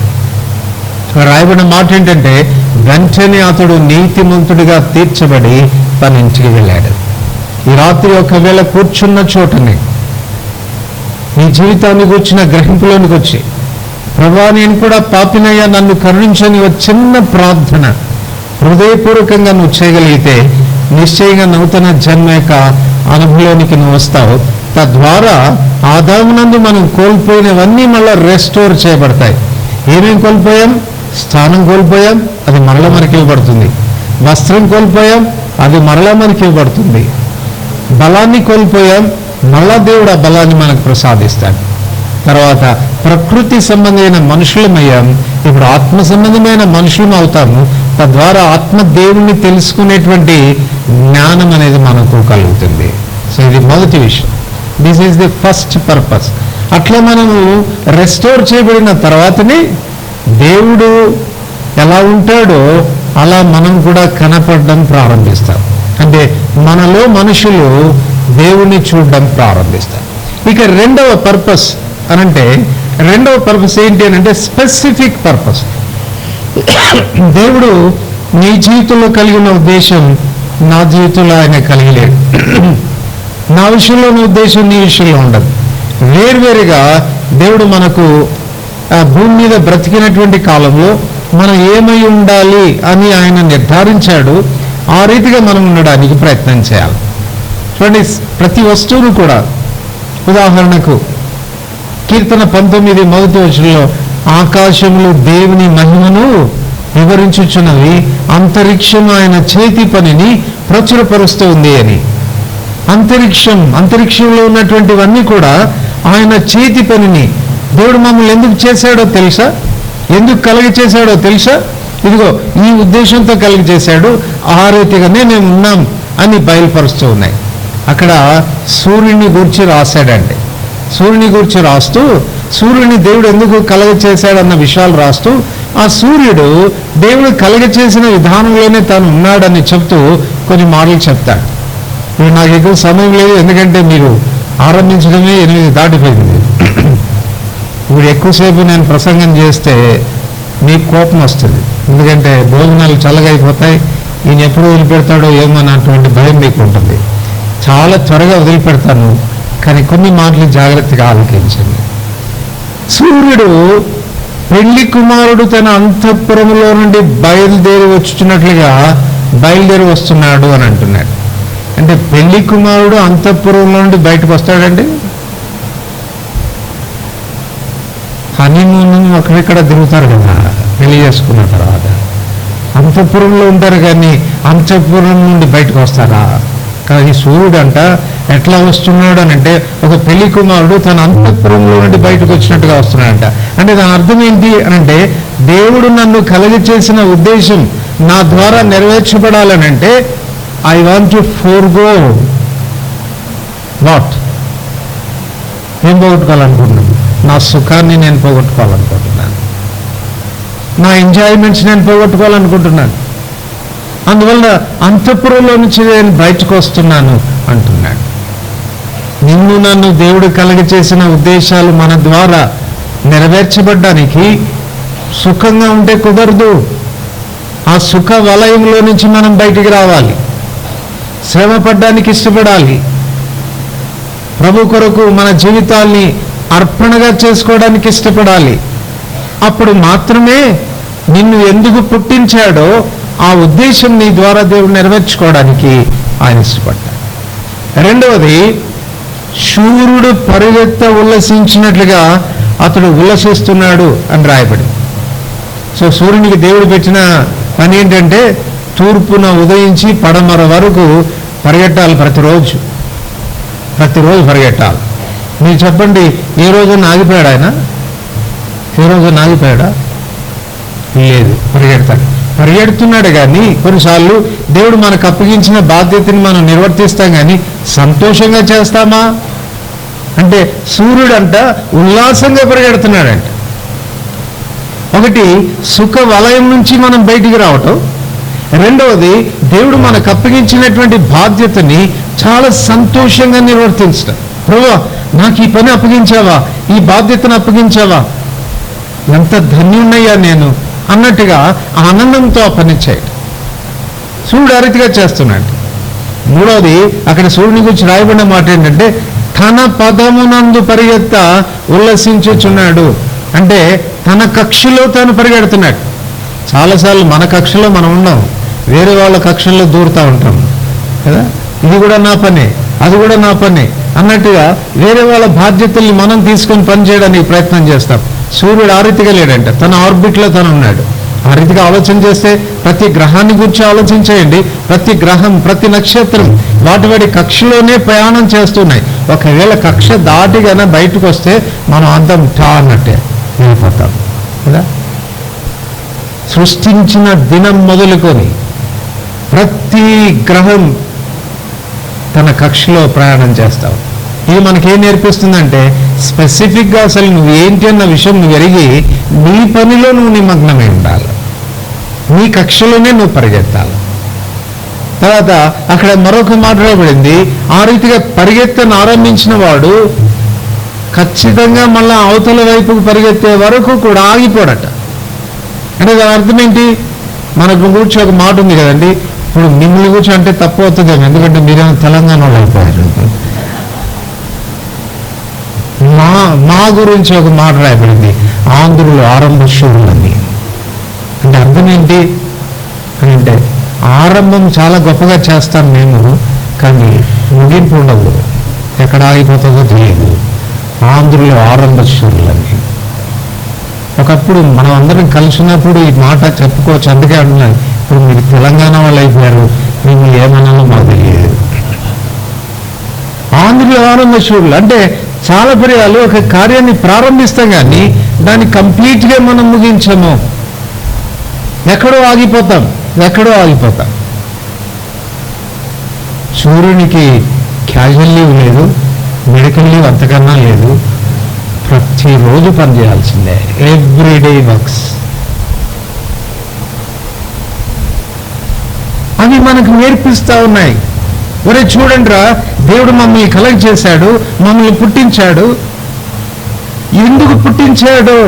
రాయబడిన మాట ఏంటంటే, వెంటనే అతడు నీతిమంతుడిగా తీర్చబడి తన ఇంటికి వెళ్ళాడు. ఈ రాత్రి ఒకవేళ కూర్చున్న చోటనే నీ జీవితాన్ని కూర్చున్న గ్రహింపులోనికి వచ్చి ప్రభువా నేను కూడా పాపినయ్యా, నన్ను కరుణించని ఒక చిన్న ప్రార్థన హృదయపూర్వకంగా నువ్వు చేయగలిగితే నిశ్చయంగా నూతన జన్మ యొక్క అనుభవంలోనికి నువ్వు వస్తావు. తద్వారా ఆదామునందు మనం కోల్పోయినవన్నీ మళ్ళీ రెస్టోర్ చేయబడతాయి. ఏమేం కోల్పోయాం? స్థానం కోల్పోయాం, అది మరలా మనకి ఇవ్వబడుతుంది. వస్త్రం కోల్పోయాం, అది మరలా మనకి ఇవ్వబడుతుంది. బలాన్ని కోల్పోయాం, మళ్ళా దేవుడు ఆ బలాన్ని మనకు ప్రసాదిస్తాడు. తర్వాత ప్రకృతి సంబంధమైన మనుషులమయ్యాం, ఇప్పుడు ఆత్మ సంబంధమైన మనుషులం అవుతాము. తద్వారా ఆత్మ దేవుణ్ణి తెలుసుకునేటువంటి జ్ఞానం అనేది మనకు కలుగుతుంది. సో ఇది మొదటి విషయం. This is the first purpose. అట్లా మనము రెస్టోర్ చేయబడిన తర్వాతనే దేవుడు ఎలా ఉంటాడో అలా మనం కూడా కనపడడం ప్రారంభిస్తాం. అంటే మనలో మనుషులు దేవుణ్ణి చూడడం ప్రారంభిస్తారు. ఇక రెండవ పర్పస్ అనంటే, రెండవ పర్పస్ ఏంటి అనంటే స్పెసిఫిక్ పర్పస్. దేవుడు నీ జీవితంలో కలిగిన ఉద్దేశం నా జీవితంలో ఆయన కలిగలేడు. నా విషయంలోని ఉద్దేశం నీ విషయంలో ఉండదు. వేరువేరుగా దేవుడు మనకు భూమి మీద బ్రతికినటువంటి కాలంలో మనం ఏమై ఉండాలి అని ఆయన నిర్ధారించాడు. ఆ రీతిగా మనం ఉండడానికి ప్రయత్నం చేయాలి. చూడండి, ప్రతి వస్తువును కూడా, ఉదాహరణకు కీర్తన 19 మొదటి వచనంలో ఆకాశములు దేవుని మహిమను వివరించుచున్నవి, అంతరిక్షం ఆయన చేతి పనిని ప్రచురపరుస్తూ ఉంది అని. అంతరిక్షంలో ఉన్నటువంటివన్నీ కూడా ఆయన చేతి పనిని. దేవుడు మమ్మల్ని ఎందుకు చేశాడో తెలుసా? ఎందుకు కలిగి చేశాడో తెలుసా? ఇదిగో ఈ ఉద్దేశంతో కలిగి చేశాడు, ఆ రీతిగానే మేము ఉన్నాం అని బయలుపరుస్తూ ఉన్నాయి. అక్కడ సూర్యుని గురించి రాశాడండి. సూర్యుని గురించి రాస్తూ, సూర్యుని దేవుడు ఎందుకు కలగ చేశాడన్న విషయాలు రాస్తూ, ఆ సూర్యుడు దేవుడు కలగ చేసిన విధానంలోనే తాను ఉన్నాడని చెప్తూ కొన్ని మాటలు చెప్తాడు. ఇప్పుడు నాకు ఎక్కువ సమయం లేదు, ఎందుకంటే మీరు ఆరంభించడమే 8 దాటిపోయింది. ఇప్పుడు ఎక్కువసేపు నేను ప్రసంగం చేస్తే మీకు కోపం వస్తుంది. ఎందుకంటే భోజనాలు చల్లగైపోతాయి, ఈయన ఎప్పుడు వదిలిపెడతాడో ఏమో అన్నటువంటి భయం మీకు ఉంటుంది. చాలా త్వరగా వదిలిపెడతాను, కానీ కొన్ని మాటలు జాగ్రత్తగా ఆలోచించండి. సూర్యుడు పెళ్లి కుమారుడు తన అంతఃపురంలో నుండి బయలుదేరి వస్తున్నాడు అని అంటున్నాడు. అంటే పెళ్లి కుమారుడు అంతఃపురంలో నుండి బయటకు వస్తాడండి. హనీమూన్ అక్కడిక్కడ తిరుగుతారు కదా పెళ్లి చేసుకున్న తర్వాత, అంతఃపురంలో ఉంటారు కానీ అంతఃపురం నుండి బయటకు వస్తారా? కానీ సూర్యుడు అంట ఎట్లా వస్తున్నాడు అని అంటే, ఒక పెళ్లి కుమారుడు తన అంతఃపురంలో నుండి బయటకు వచ్చినట్టుగా వస్తున్నాడంట. అంటే దాని అర్థం ఏంటి అని అంటే, దేవుడు నన్ను కలుగ చేసిన ఉద్దేశం నా ద్వారా నెరవేర్చబడాలని అంటే I want to forgo what? ఏం పోగొట్టుకోవాలనుకుంటున్నాను? నా సుఖాన్ని నేను పోగొట్టుకోవాలనుకుంటున్నాను, నా ఎంజాయ్మెంట్స్ నేను పోగొట్టుకోవాలనుకుంటున్నాను. అందువల్ల అంతఃపురంలో నుంచి నేను బయటకు వస్తున్నాను అంటున్నాడు. నిన్ను నన్ను దేవుడు కలగ చేసిన ఉద్దేశాలు మన ద్వారా నెరవేర్చబడ్డానికి సుఖంగా ఉంటే కుదరదు. ఆ సుఖ వలయంలో నుంచి మనం బయటికి రావాలి, శ్రమ పడ్డానికి ఇష్టపడాలి, ప్రభు కొరకు మన జీవితాల్ని అర్పణగా చేసుకోవడానికి ఇష్టపడాలి. అప్పుడు మాత్రమే నిన్ను ఎందుకు పుట్టించాడో ఆ ఉద్దేశం నీ ద్వారా దేవుడు నెరవేర్చుకోవడానికి ఆయన ఇష్టపడ్డాడు. రెండవది, శూరుడు పరిగెత్త ఉల్లసించినట్లుగా అతడు ఉల్లసిస్తున్నాడు అని రాయబడి. సో సూర్యునికి దేవుడు పెట్టిన పని ఏంటంటే తూర్పున ఉదయించి పడమర వరకు పరిగెట్టాలి. ప్రతిరోజు పరిగెట్టాలి. మీరు చెప్పండి, ఏ రోజున ఆగిపోయాడు ఆయన? ఏ రోజున ఆగిపోయాడా? లేదు, పరిగెడుతున్నాడు. కానీ కొన్నిసార్లు దేవుడు మనకు అప్పగించిన బాధ్యతని మనం నిర్వర్తిస్తాం, కానీ సంతోషంగా చేస్తామా అంటే సూర్యుడు అంట ఉల్లాసంగా పరిగెడుతున్నాడంట. ఒకటి సుఖ వలయం నుంచి మనం బయటికి రావటం, రెండవది దేవుడు మనకు అప్పగించినటువంటి బాధ్యతని చాలా సంతోషంగా నిర్వర్తించడం. ప్రభువా నాకు ఈ పని అప్పగించావా, ఈ బాధ్యతను అప్పగించావా, ఎంత ధన్యున్నయ్యా నేను అన్నట్టుగా ఆనందంతో ఆ పని చేయడం. సూర్యుడు ఆ రీతిగా చేస్తున్నాడు. మూడవది, అక్కడ సూర్యుని గురించి రాయబడిన మాట ఏంటంటే తన పదమునందు పరిగెత్త ఉల్లసించుచున్నాడు. అంటే తన కక్షలో తాను పరిగెడుతున్నాడు. చాలాసార్లు మన కక్షలో మనం ఉన్నాం, వేరే వాళ్ళ కక్షల్లో దూరుతూ ఉంటాం కదా. ఇది కూడా నా పనే, అది కూడా నా పనే అన్నట్టుగా వేరే వాళ్ళ బాధ్యతల్ని మనం తీసుకొని పనిచేయడానికి ప్రయత్నం చేస్తాం. సూర్యుడు ఆ రీతిగా లేడంట, తన ఆర్బిట్లో తను ఉన్నాడు. ఆ రీతిగా ఆలోచన చేస్తే ప్రతి గ్రహాన్ని గురించి ఆలోచించేయండి. ప్రతి గ్రహం, ప్రతి నక్షత్రం వాటి కక్షలోనే ప్రయాణం చేస్తున్నాయి. ఒకవేళ కక్ష దాటిగానే బయటకు వస్తే మనం అంతం టా అన్నట్టే వెళ్ళిపోతాం కదా. సృష్టించిన దినం మొదలుకొని ప్రతి గ్రహం తన కక్షలో ప్రయాణం చేస్తావు. ఇది మనకేం నేర్పిస్తుందంటే స్పెసిఫిక్గా అసలు నువ్వు ఏంటి అన్న విషయం నువ్వు ఎరిగి నీ పనిలో నువ్వు నిమగ్నమై ఉండాలి, నీ కక్షలోనే నువ్వు పరిగెత్తాలి. తర్వాత అక్కడ మరొక మాట రాబడింది, ఆ రీతిగా పరిగెత్తను ఆరంభించిన వాడు ఖచ్చితంగా మళ్ళా అవతల వైపుకు పరిగెత్తే వరకు కూడా ఆగిపోడట. అంటే దాని అర్థం ఏంటి? మనకు కూర్చో ఒక మాట ఉంది కదండి, ఇప్పుడు మిమ్మల్ని కూర్చో అంటే తప్పు అవుతుందేమో, ఎందుకంటే మీరేమో తెలంగాణ వాళ్ళు అయిపోయారు. మా గురించి ఒక మాట రాయబడింది, ఆంధ్రులు ఆరంభ శూరులని. అంటే అర్థం ఏంటి అంటే ఆరంభం చాలా గొప్పగా చేస్తాం మేము, కానీ ముగింపు ఉండదు, ఎక్కడ ఆగిపోతుందో తెలియదు. ఆంధ్రులు ఆరంభ శూరులని. ఒకప్పుడు మనం అందరం కలిసినప్పుడు ఈ మాట చెప్పుకోవచ్చు, అందుకే అంటున్నాను. ఇప్పుడు మీరు తెలంగాణ వాళ్ళు అయిపోయారు, మేము ఏమన్నాలో మాకు తెలియదు. ఆంధ్రులు ఆరంభ శూరులు అంటే చాలా పర్యాలు ఒక కార్యాన్ని ప్రారంభిస్తాం కానీ దాన్ని కంప్లీట్గా మనం ముగించము, ఎక్కడో ఆగిపోతాం. సూర్యునికి క్యాజువల్ లీవ్ లేదు, మెడికల్ లీవ్ అంతకన్నా లేదు, ప్రతిరోజు పనిచేయాల్సిందే, ఎవ్రీడే వర్క్స్. అవి మనకు నేర్పిస్తూ ఉన్నాయి. ఒరే చూడండి రా, దేవుడు మమ్మల్ని కలెక్ట్ చేశాడు, మమ్మల్ని పుట్టించాడు, ఎందుకు పుట్టించాడు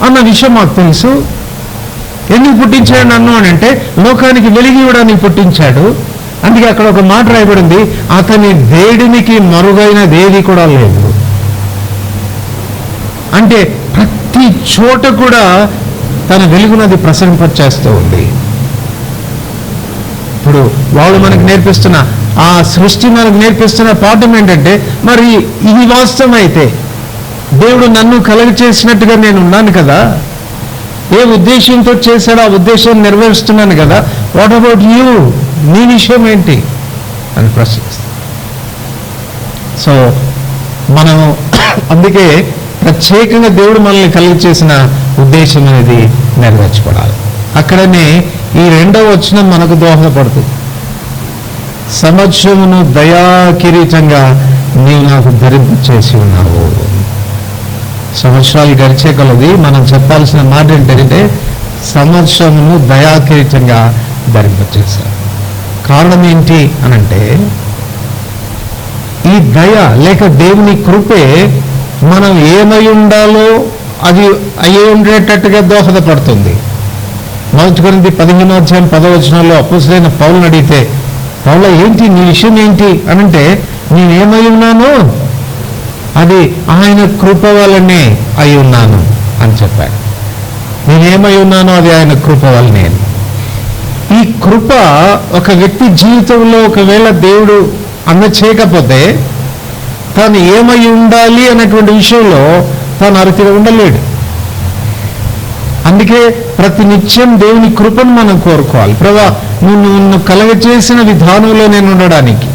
అన్న విషయం మాకు తెలుసు. ఎందుకు పుట్టించాడు నన్ను అని అంటే లోకానికి వెలిగి ఇవ్వడానికి పుట్టించాడు. అందుకే అక్కడ ఒక మాట రాయబడింది, అతని వేడినికి మరుగైనది ఏది కూడా లేదు. అంటే ప్రతి చోట కూడా తన వెలుగునది ప్రసరింపచేస్తూ ఉంది. ఇప్పుడు వాళ్ళు మనకు నేర్పిస్తున్న ఆ సృష్టి మనకు నేర్పిస్తున్న పాఠం ఏంటంటే, మరి ఇది వాస్తవం అయితే దేవుడు నన్ను కలుగ చేసినట్టుగా నేను ఉన్నాను కదా, ఏ ఉద్దేశంతో చేశాడో ఆ ఉద్దేశాన్ని నెరవేరుస్తున్నాను కదా, వాట్ అబౌట్ యూ, నీ విషయం ఏంటి అని ప్రశ్నిస్తాం. సో మనం అందుకే ప్రత్యేకంగా దేవుడు మనల్ని కలుగ చేసిన ఉద్దేశం అనేది నెరవేర్చుకోవాలి. అక్కడనే ఈ రెండవ వచనం మనకు దోహదపడుతుంది. సంవత్సరమును దయా కిరీటంగా నీవు నాకు ధరింప చేసి ఉన్నావు. సంవత్సరాలు గడిచే కొలది మనం చెప్పాల్సిన మాట ఏంటంటే సంవత్సరమును దయా కిరీటంగా ధరింప చేశావు. కారణం ఏంటి అనంటే ఈ దయ లేక దేవుని కృపే మనం ఏమై ఉండాలో అది అయ్యే ఉండేటట్టుగా దోహదపడుతుంది. 1 కొరింథీ 15:10 అపోస్తలుడైన పౌలుని అడిగితే, పౌలు ఏంటి నీ విషయం ఏంటి అనంటే, నేనేమై ఉన్నానో అది ఆయన కృప వల్లనే అయి ఉన్నాను అని చెప్పాడు. నేనేమై ఉన్నానో అది ఆయన కృప వల్లనే. ఈ కృప ఒక వ్యక్తి జీవితంలో ఒకవేళ దేవుడు అందచేయకపోతే తాను ఏమై ఉండాలి అనేటువంటి విషయంలో తాను అరితిగా ఉండలేడు. అందుకే ప్రతి నిత్యం దేవుని కృపను మనం కోరుకోవాలి. ప్రభా, నువ్వు నన్ను కలుగచేసిన విధానంలో నేను ఉండడానికి,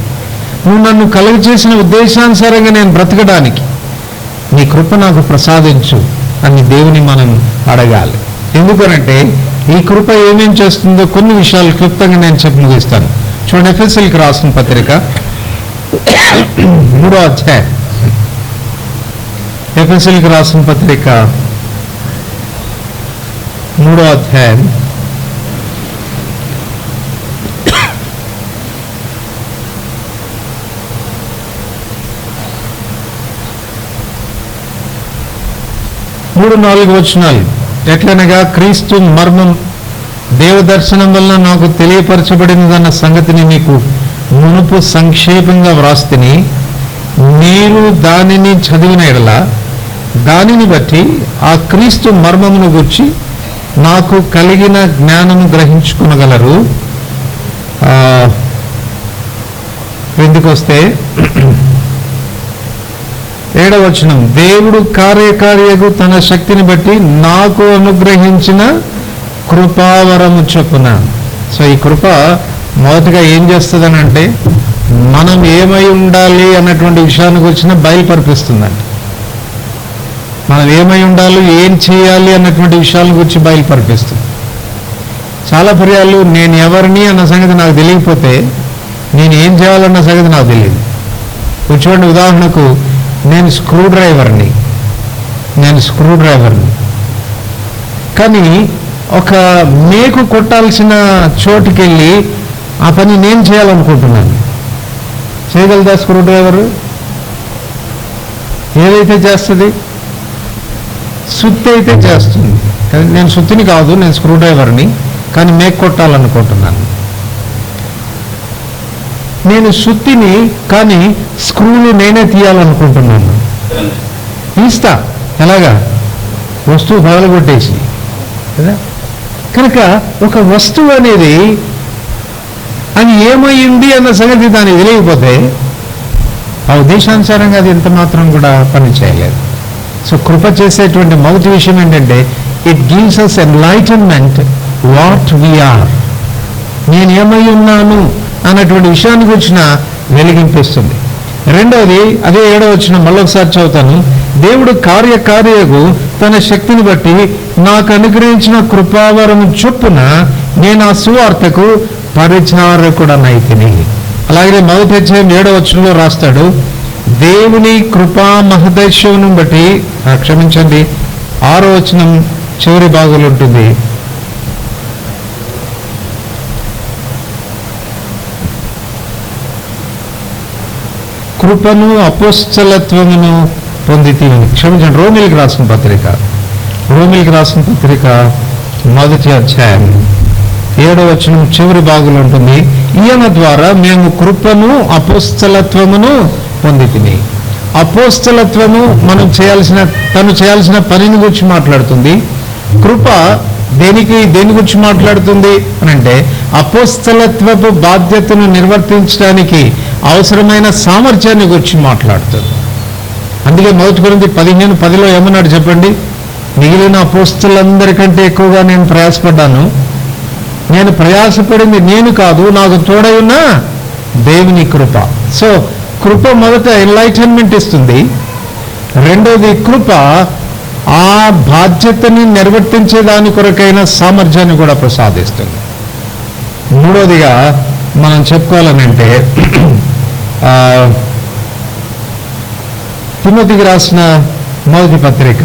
నువ్వు నన్ను కలుగచేసిన ఉద్దేశానుసారంగా నేను బ్రతకడానికి నీ కృప నాకు ప్రసాదించు అని దేవుని మనం అడగాలి. ఎందుకనంటే ఈ కృప ఏమేం చేస్తుందో కొన్ని విషయాలు క్లుప్తంగా నేను చెప్పి ముగిస్తాను. చూడండి, ఎఫెసీయులకు రాసిన పత్రిక 3వ అధ్యాయం. ఎఫెసీయులకు రాసిన పత్రిక 3వ అధ్యాయం 3-4 వచనాలు. ఎట్లనగా క్రీస్తు మర్మం దేవదర్శనం వలన నాకు తెలియపరచబడినదన్న సంగతిని మీకు మునుపు సంక్షేపంగా వ్రాస్తుని, మీరు దానిని చదివిన ఎడల దానిని బట్టి ఆ క్రీస్తు మర్మమును గూర్చి నాకు కలిగిన జ్ఞానము గ్రహించుకొనగలరు. ఎందుకొస్తే 7వ వచనం, దేవుడు కార్యకార్యకు తన శక్తిని బట్టి నాకు అనుగ్రహించిన కృపావరము చొప్పున. సో ఈ కృప మొదటగా ఏం చేస్తుందని అంటే, మనం ఏమై ఉండాలి అన్నటువంటి విషయానికి వచ్చిన బయలుపరిపిస్తుందంట. మనం ఏమై ఉండాలి, ఏం చేయాలి అన్నటువంటి విషయాల గురించి బయలుపరిపిస్తుంది. చాలా పర్యాలు నేను ఎవరిని అన్న సంగతి నాకు తెలియకపోతే నేను ఏం చేయాలన్న సంగతి నాకు తెలియదు. చూడండి, ఉదాహరణకు నేను స్క్రూ డ్రైవర్ని కానీ ఒక మేకు కొట్టాల్సిన చోటుకి వెళ్ళి ఆ పని నేను చేయాలనుకుంటున్నాను. చేయగలదా స్క్రూ డ్రైవరు? ఏదైతే చేస్తుంది? సుత్తి అయితే చేస్తుంది. నేను సుత్తిని కాదు, నేను స్క్రూ డ్రైవర్ని, కానీ మేకు కొట్టాలనుకుంటున్నాను. నేను సుత్తిని, కానీ స్క్రూలు నేనే తీయాలనుకుంటున్నాను. తీస్తా, ఎలాగా? వస్తువు పగలగొట్టేసి కదా. కనుక ఒక వస్తువు అనేది అది ఏమైంది అన్న సంగతి దానికి తెలియకపోతే ఆ ఉద్దేశానుసారంగా అది ఎంత మాత్రం కూడా పని చేయలేదు. సో కృప చేసేటువంటి మొదటి విషయం ఏంటంటే, it gives us enlightenment what we are. నేను ఏమై ఉన్నాను అన్నటువంటి విషయానికి వచ్చిన వెలిగింపిస్తుంది. రెండవది, అదే 7వ వచనం మళ్ళొకసారి చదువుతాను. దేవుడు కార్యకార్యకు తన శక్తిని బట్టి నాకు అనుగ్రహించిన కృపావరము చొప్పున నేను ఆ సువార్తకు పరిచారకుడనైతిని. అలాగే మొదటి అధ్యాయం 7వ వచనంలో రాస్తాడు, దేవుని కృపా మహదైశ్వను బట్టి, క్షమించండి 6వ వచనం చివరి భాగంలో ఉంటుంది. కృపను అపోస్తలత్వమును పొందితిని. క్షమించండి, రోమిలికి రాసిన పత్రిక మొదటి అధ్యాయం 7వ వచనం చివరి భాగంలో ఉంటుంది. ఈయన ద్వారా మేము కృపను అపోస్తలత్వమును పొందితిని. అపోస్తలత్వము తను చేయాల్సిన పనిని గురించి మాట్లాడుతుంది. కృప దేని గురించి మాట్లాడుతుంది అని అంటే, అపోస్తలత్వపు బాధ్యతను నిర్వర్తించడానికి అవసరమైన సామర్థ్యాన్ని గురించి మాట్లాడుతుంది. అందుకే 1 కొరింథీ 15:10 ఏమన్నాడు చెప్పండి? మిగిలిన అపోస్తలందరికంటే ఎక్కువగా నేను ప్రయాసపడ్డాను. నేను ప్రయాసపడింది నేను కాదు, నాకు తోడై ఉన్న దేవుని కృప. సో కృప మొదట ఎన్లైటన్మెంట్ ఇస్తుంది. రెండోది, కృప ఆ బాధ్యతని నిర్వర్తించే దాని కొరకైన సామర్థ్యాన్ని కూడా ప్రసాదిస్తుంది. మూడోదిగా మనం చెప్పుకోవాలనంటే, తిమోతికి రాసిన మొదటి పత్రిక,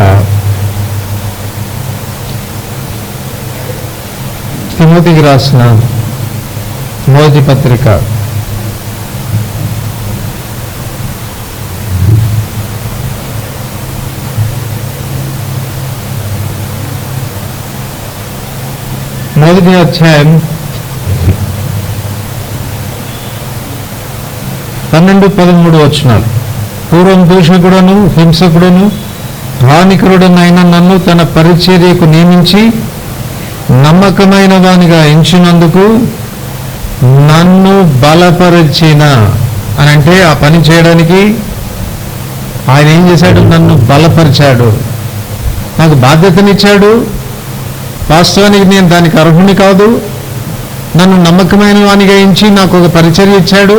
మొదటి అధ్యాయం 12-13 వచనాలు. పూర్వం దూషకుడను హింసకుడను హానికరుడనైన నన్ను తన పరిచర్యకు నియమించి నమ్మకమైన వానిగా ఎంచినందుకు నన్ను బలపరిచిన అని అంటే, ఆ పని చేయడానికి ఆయన ఏం చేశాడు? నన్ను బలపరిచాడు, నాకు బాధ్యతనిచ్చాడు. వాస్తవానికి నేను దానికి అర్హుని కాదు. నన్ను నమ్మకమైన వానిగా ఎంచి నాకు ఒక పరిచర్య ఇచ్చాడు.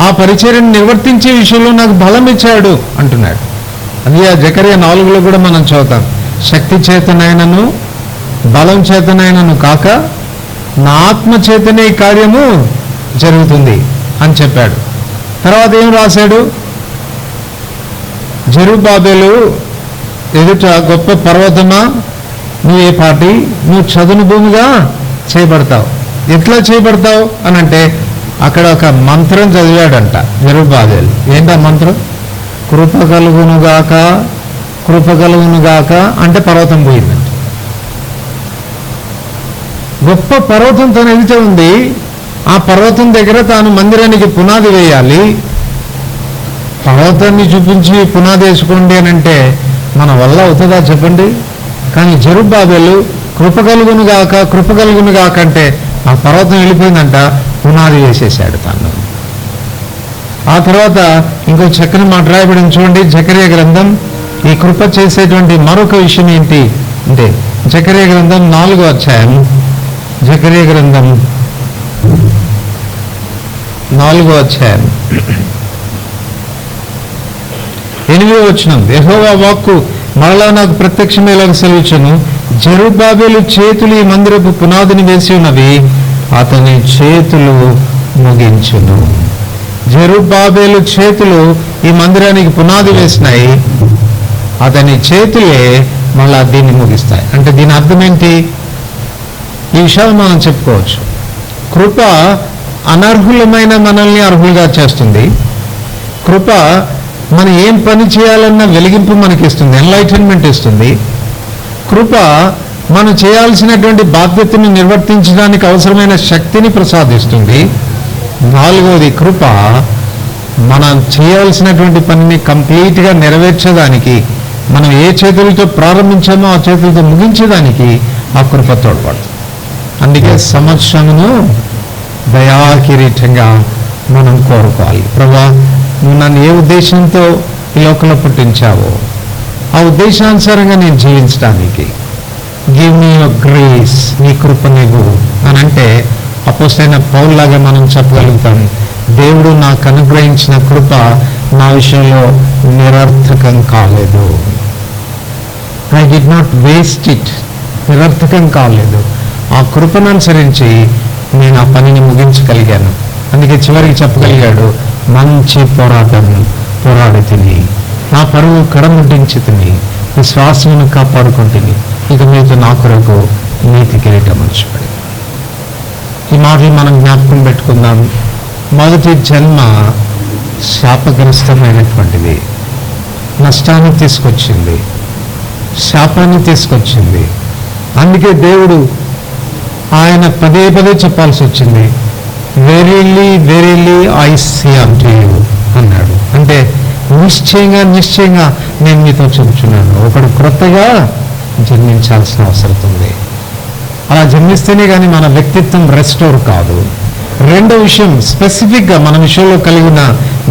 ఆ పరిచర్యను నిర్వర్తించే విషయంలో నాకు బలం ఇచ్చాడు అంటున్నాడు. అది ఆ జకర్యా 4లో కూడా మనం చదువుతాం. శక్తి చేతనైనను బలం చేతనైనను కాక నా ఆత్మ చేతనే ఈ కార్యము జరుగుతుంది అని చెప్పాడు. తర్వాత ఏం రాశాడు? జెరుబ్బాబెలు ఎదుట గొప్ప పర్వతమా, నువ్వు ఏ పాటి, నువ్వు చదును భూమిగా చేయబడతావు. ఎట్లా చేయబడతావు అని అంటే, అక్కడ ఒక మంత్రం చదివాడంట జెరుబ్బాబెలు. ఏంటా మంత్రం? కృప కలుగునుగాక అంటే పర్వతం పోయిందంట. గొప్ప పర్వతం తన ఎదుట ఉంది. ఆ పర్వతం దగ్గర తాను మందిరానికి పునాది వేయాలి. పర్వతాన్ని చూపించి పునాది వేసుకోండి అని అంటే మన వల్ల అవుతుందా చెప్పండి? కానీ జెరుబ్బాబెలు కృప కలుగును గాక అంటే ఆ పర్వతం వెళ్ళిపోయిందంట, పునాది వేసేసాడు తను. ఆ తర్వాత ఇంకో చక్కని మాట రాయబడింది చూడండి, జకర్యా గ్రంథం. ఈ కృప చేసేటువంటి మరొక విషయం ఏంటి అంటే జకర్యా గ్రంథం 4వ అధ్యాయం, జకర్యా గ్రంథం 4వ అధ్యాయం 8వ వచనం. యెహోవా వాక్కు మరలా నాకు ప్రత్యక్షమేలాగా సెలవిచ్చును, జెరుబ్బాబెలు చేతులు ఈ మందిరపు పునాదిని వేసి ఉన్నవి, అతని చేతులు ముగించును. జెరుబ్బాబెలు చేతులు ఈ మందిరానికి పునాది వేసినాయి, అతని చేతులే మళ్ళా దీన్ని ముగిస్తాయి. అంటే దీని అర్థం ఏంటి? ఈ విషయాలు మనం చెప్పుకోవచ్చు. కృప అనర్హులమైన మనల్ని అర్హులుగా చేస్తుంది. కృప మనం ఏం పని చేయాలన్న వెలిగింపు మనకిస్తుంది, ఎన్లైటన్మెంట్ ఇస్తుంది. కృప మనం చేయాల్సినటువంటి బాధ్యతను నిర్వర్తించడానికి అవసరమైన శక్తిని ప్రసాదిస్తుంది. 4వది, కృప మనం చేయాల్సినటువంటి పనిని కంప్లీట్గా నెరవేర్చేదానికి, మనం ఏ చేతులతో ప్రారంభించామో ఆ చేతులతో ముగించేదానికి ఆ కృప తోడ్పడుతుంది. అందుకే సంవత్సరమును దయాకిరీటంగా మనం కోరుకోవాలి. ప్రభా, నువ్వు నన్ను ఏ ఉద్దేశంతో ఈ లోకంలో పుట్టించావో ఆ ఉద్దేశానుసారంగా నేను జీవించడానికి గివ్ మీ యువర్ గ్రేస్, నీ కృప నీవు అని అంటే అపోస్తలైన పౌలులాగా మనం చెప్పగలుగుతాం, దేవుడు నాకు అనుగ్రహించిన కృప నా విషయంలో నిరర్థకం కాలేదు. I did not waste it, నిరర్థకం కాలేదు. ఆ కృపను అనుసరించి నేను ఆ పనిని ముగించగలిగాను. అందుకే చివరికి చెప్పగలిగాడు, మంచి పోరాటం పోరాడి తిని, నా పరువు కడముట్టించి తిని, విశ్వాసమును కాపాడుకుంటుని, ఇక మీతో నా కొరకు నీతి కిరీటం ఉంచబడి. ఈ మాటలు మనం జ్ఞాపకం పెట్టుకుందాం. మొదటి జన్మ శాపగ్రస్తమైనటువంటిది, నష్టాన్ని తీసుకొచ్చింది, శాపాన్ని తీసుకొచ్చింది. అందుకే దేవుడు ఆయన పదే పదే చెప్పాల్సి వచ్చింది, verily verily I say unto you అన్నాడు. అంటే నిశ్చయంగా నేను మీతో చెబుతున్నాను, ఒకడు క్రొత్తగా జన్మించాల్సిన అవసరం ఉంది. అలా జన్మిస్తేనే కానీ మన వ్యక్తిత్వం రెస్టోర్ కాదు. రెండో విషయం, స్పెసిఫిక్గా మన విషయంలో కలిగిన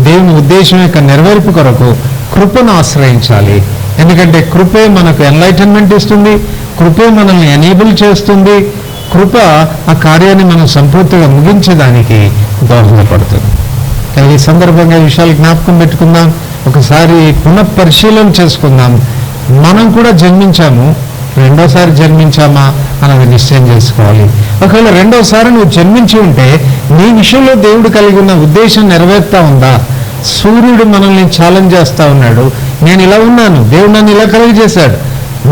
దేవుని ఉద్దేశం యొక్క నెరవేర్పు కొరకు కృపను ఆశ్రయించాలి. ఎందుకంటే కృపే మనకు ఎన్లైటన్మెంట్ ఇస్తుంది, కృపే మనల్ని ఎనేబుల్ చేస్తుంది, కృప ఆ కార్యాన్ని మనం సంపూర్తిగా ముగించేదానికి దోహదపడుతుంది. ఈ సందర్భంగా ఈ విషయాలు జ్ఞాపకం పెట్టుకుందాం. ఒకసారి పునఃపరిశీలన చేసుకుందాం. మనం కూడా జన్మించాము, రెండోసారి జన్మించామా అన్నది నిశ్చయం చేసుకోవాలి. ఒకవేళ రెండోసారి నువ్వు జన్మించి ఉంటే నీ విషయంలో దేవుడు కలిగి ఉన్న ఉద్దేశం నెరవేరుతా ఉందా? సూర్యుడు మనల్ని ఛాలెంజ్ చేస్తూ ఉన్నాడు, నేను ఇలా ఉన్నాను, దేవుడు నన్ను ఇలా కలిగజేశాడు,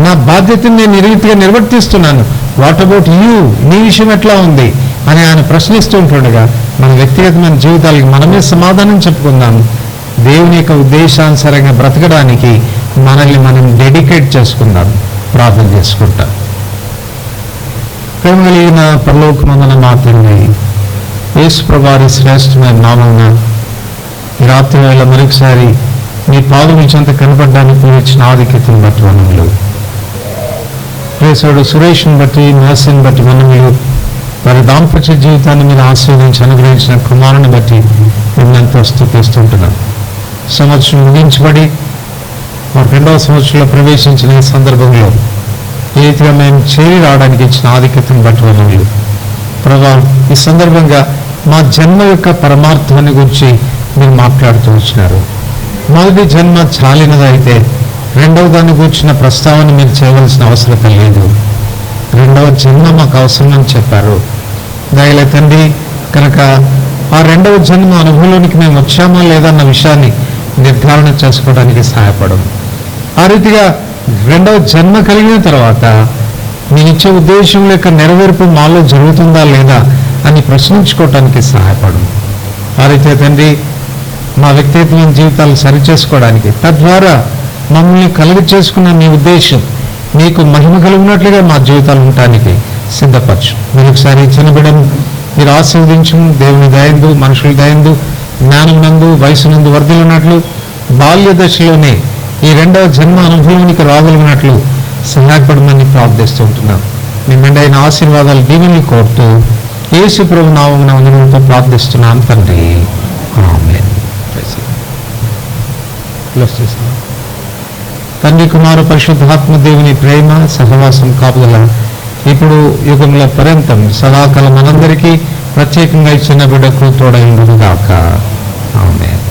నా బాధ్యతను నేను రీతిగా నిర్వర్తిస్తున్నాను, వాట్ అబౌట్ యూ, నీ విషయం ఎట్లా ఉంది అని ఆయన ప్రశ్నిస్తూ ఉంటుండగా మన వ్యక్తిగతమైన జీవితాలకి మనమే సమాధానం చెప్పుకుందాం. దేవుని యొక్క ఉద్దేశానుసారంగా బ్రతకడానికి మనల్ని మనం డెడికేట్ చేసుకుందాం. ప్రార్థన చేసుకుంటాం. ప్రేమ కలిగిన పరలోకమందున మా తండ్రి, యేసు ప్రభువారి శ్రేష్టమైన నామమున ఈ రాత్రి వేళ మరొకసారి మీ పాదముల చెంత కనపడడానికి మీరు ఇచ్చిన ఆధిక్యతను బట్టి మనములు, ప్రేసుడు సురేష్ని బట్టి, మహసిని బట్టి మనములు, వారి దాంపత్య జీవితాన్ని మీరు ఆశీర్వదించి అనుగ్రహించిన కుమారుని బట్టి మేము ఎంతో స్తుతిస్తుంటున్నాం. సంవత్సరం ముగించబడి వారు 2వ సంవత్సరంలో ప్రవేశించిన ఈ సందర్భంలో ఏ రీతిగా మేము చేరి రావడానికి ఇచ్చిన ఆధిక్యతను బట్టి మనములు ప్రభా, ఈ సందర్భంగా మా జన్మ యొక్క పరమార్థాన్ని గురించి మీరు మాట్లాడుతూ వచ్చినారు. మొదటి జన్మ చాలినదైతే రెండవ దాన్ని కూర్చున్న ప్రస్తావన మీరు చేయవలసిన అవసరం లేదు. రెండవ జన్మ మాకు అవసరమని చెప్పారు. దయల తండ్రి, కనుక ఆ రెండవ జన్మ అనుభవంలోనికి మేము వచ్చామా లేదా అన్న విషయాన్ని నిర్ధారణ చేసుకోవడానికి సహాయపడం. ఆ రీతిగా రెండవ జన్మ కలిగిన తర్వాత మీ ఇచ్చే ఉద్దేశం యొక్క నెరవేర్పు మాలో జరుగుతుందా లేదా అని ప్రశ్నించుకోవటానికి సహాయపడం. ఆ రీతిగా తండ్రి, మా వ్యక్తిగతమైన జీవితాలు సరిచేసుకోవడానికి, తద్వారా మమ్మల్ని కలుగు చేసుకున్న మీ ఉద్దేశం మీకు మహిమ కలిగినట్లుగా మా జీవితాలు ఉండటానికి సిద్ధపరచు. మీరు ఒకసారి చిన్న బిడ్డను మీరు ఆశీర్వదించు. దేవుని దయందు, మనుషుల దయందు, జ్ఞానం నందు, వయసు నందు వర్ధిల్లున్నట్లు బాల్య దశలోనే ఈ రెండవ జన్మ అనుభవానికి రాగలిగినట్లు సహాయపడమని ప్రార్థిస్తుంటున్నాం. మీ మెండైన ఆశీర్వాదాలు దీవెనలు కోరుతూ యేసు ప్రభు నామమున వందనములతో ప్రార్థిస్తున్నాం తండ్రి, ఆమేన్. తండ్రి కుమార పరిశుద్ధాత్మ దేవుని ప్రేమ సహవాసం కాపుదల ఇప్పుడు యుగముల పర్యంతం సదాకాలం మనందరికీ ప్రత్యేకంగా ఇచ్చిన బిడ్డకు తోడైండుగాక. ఆమేన్.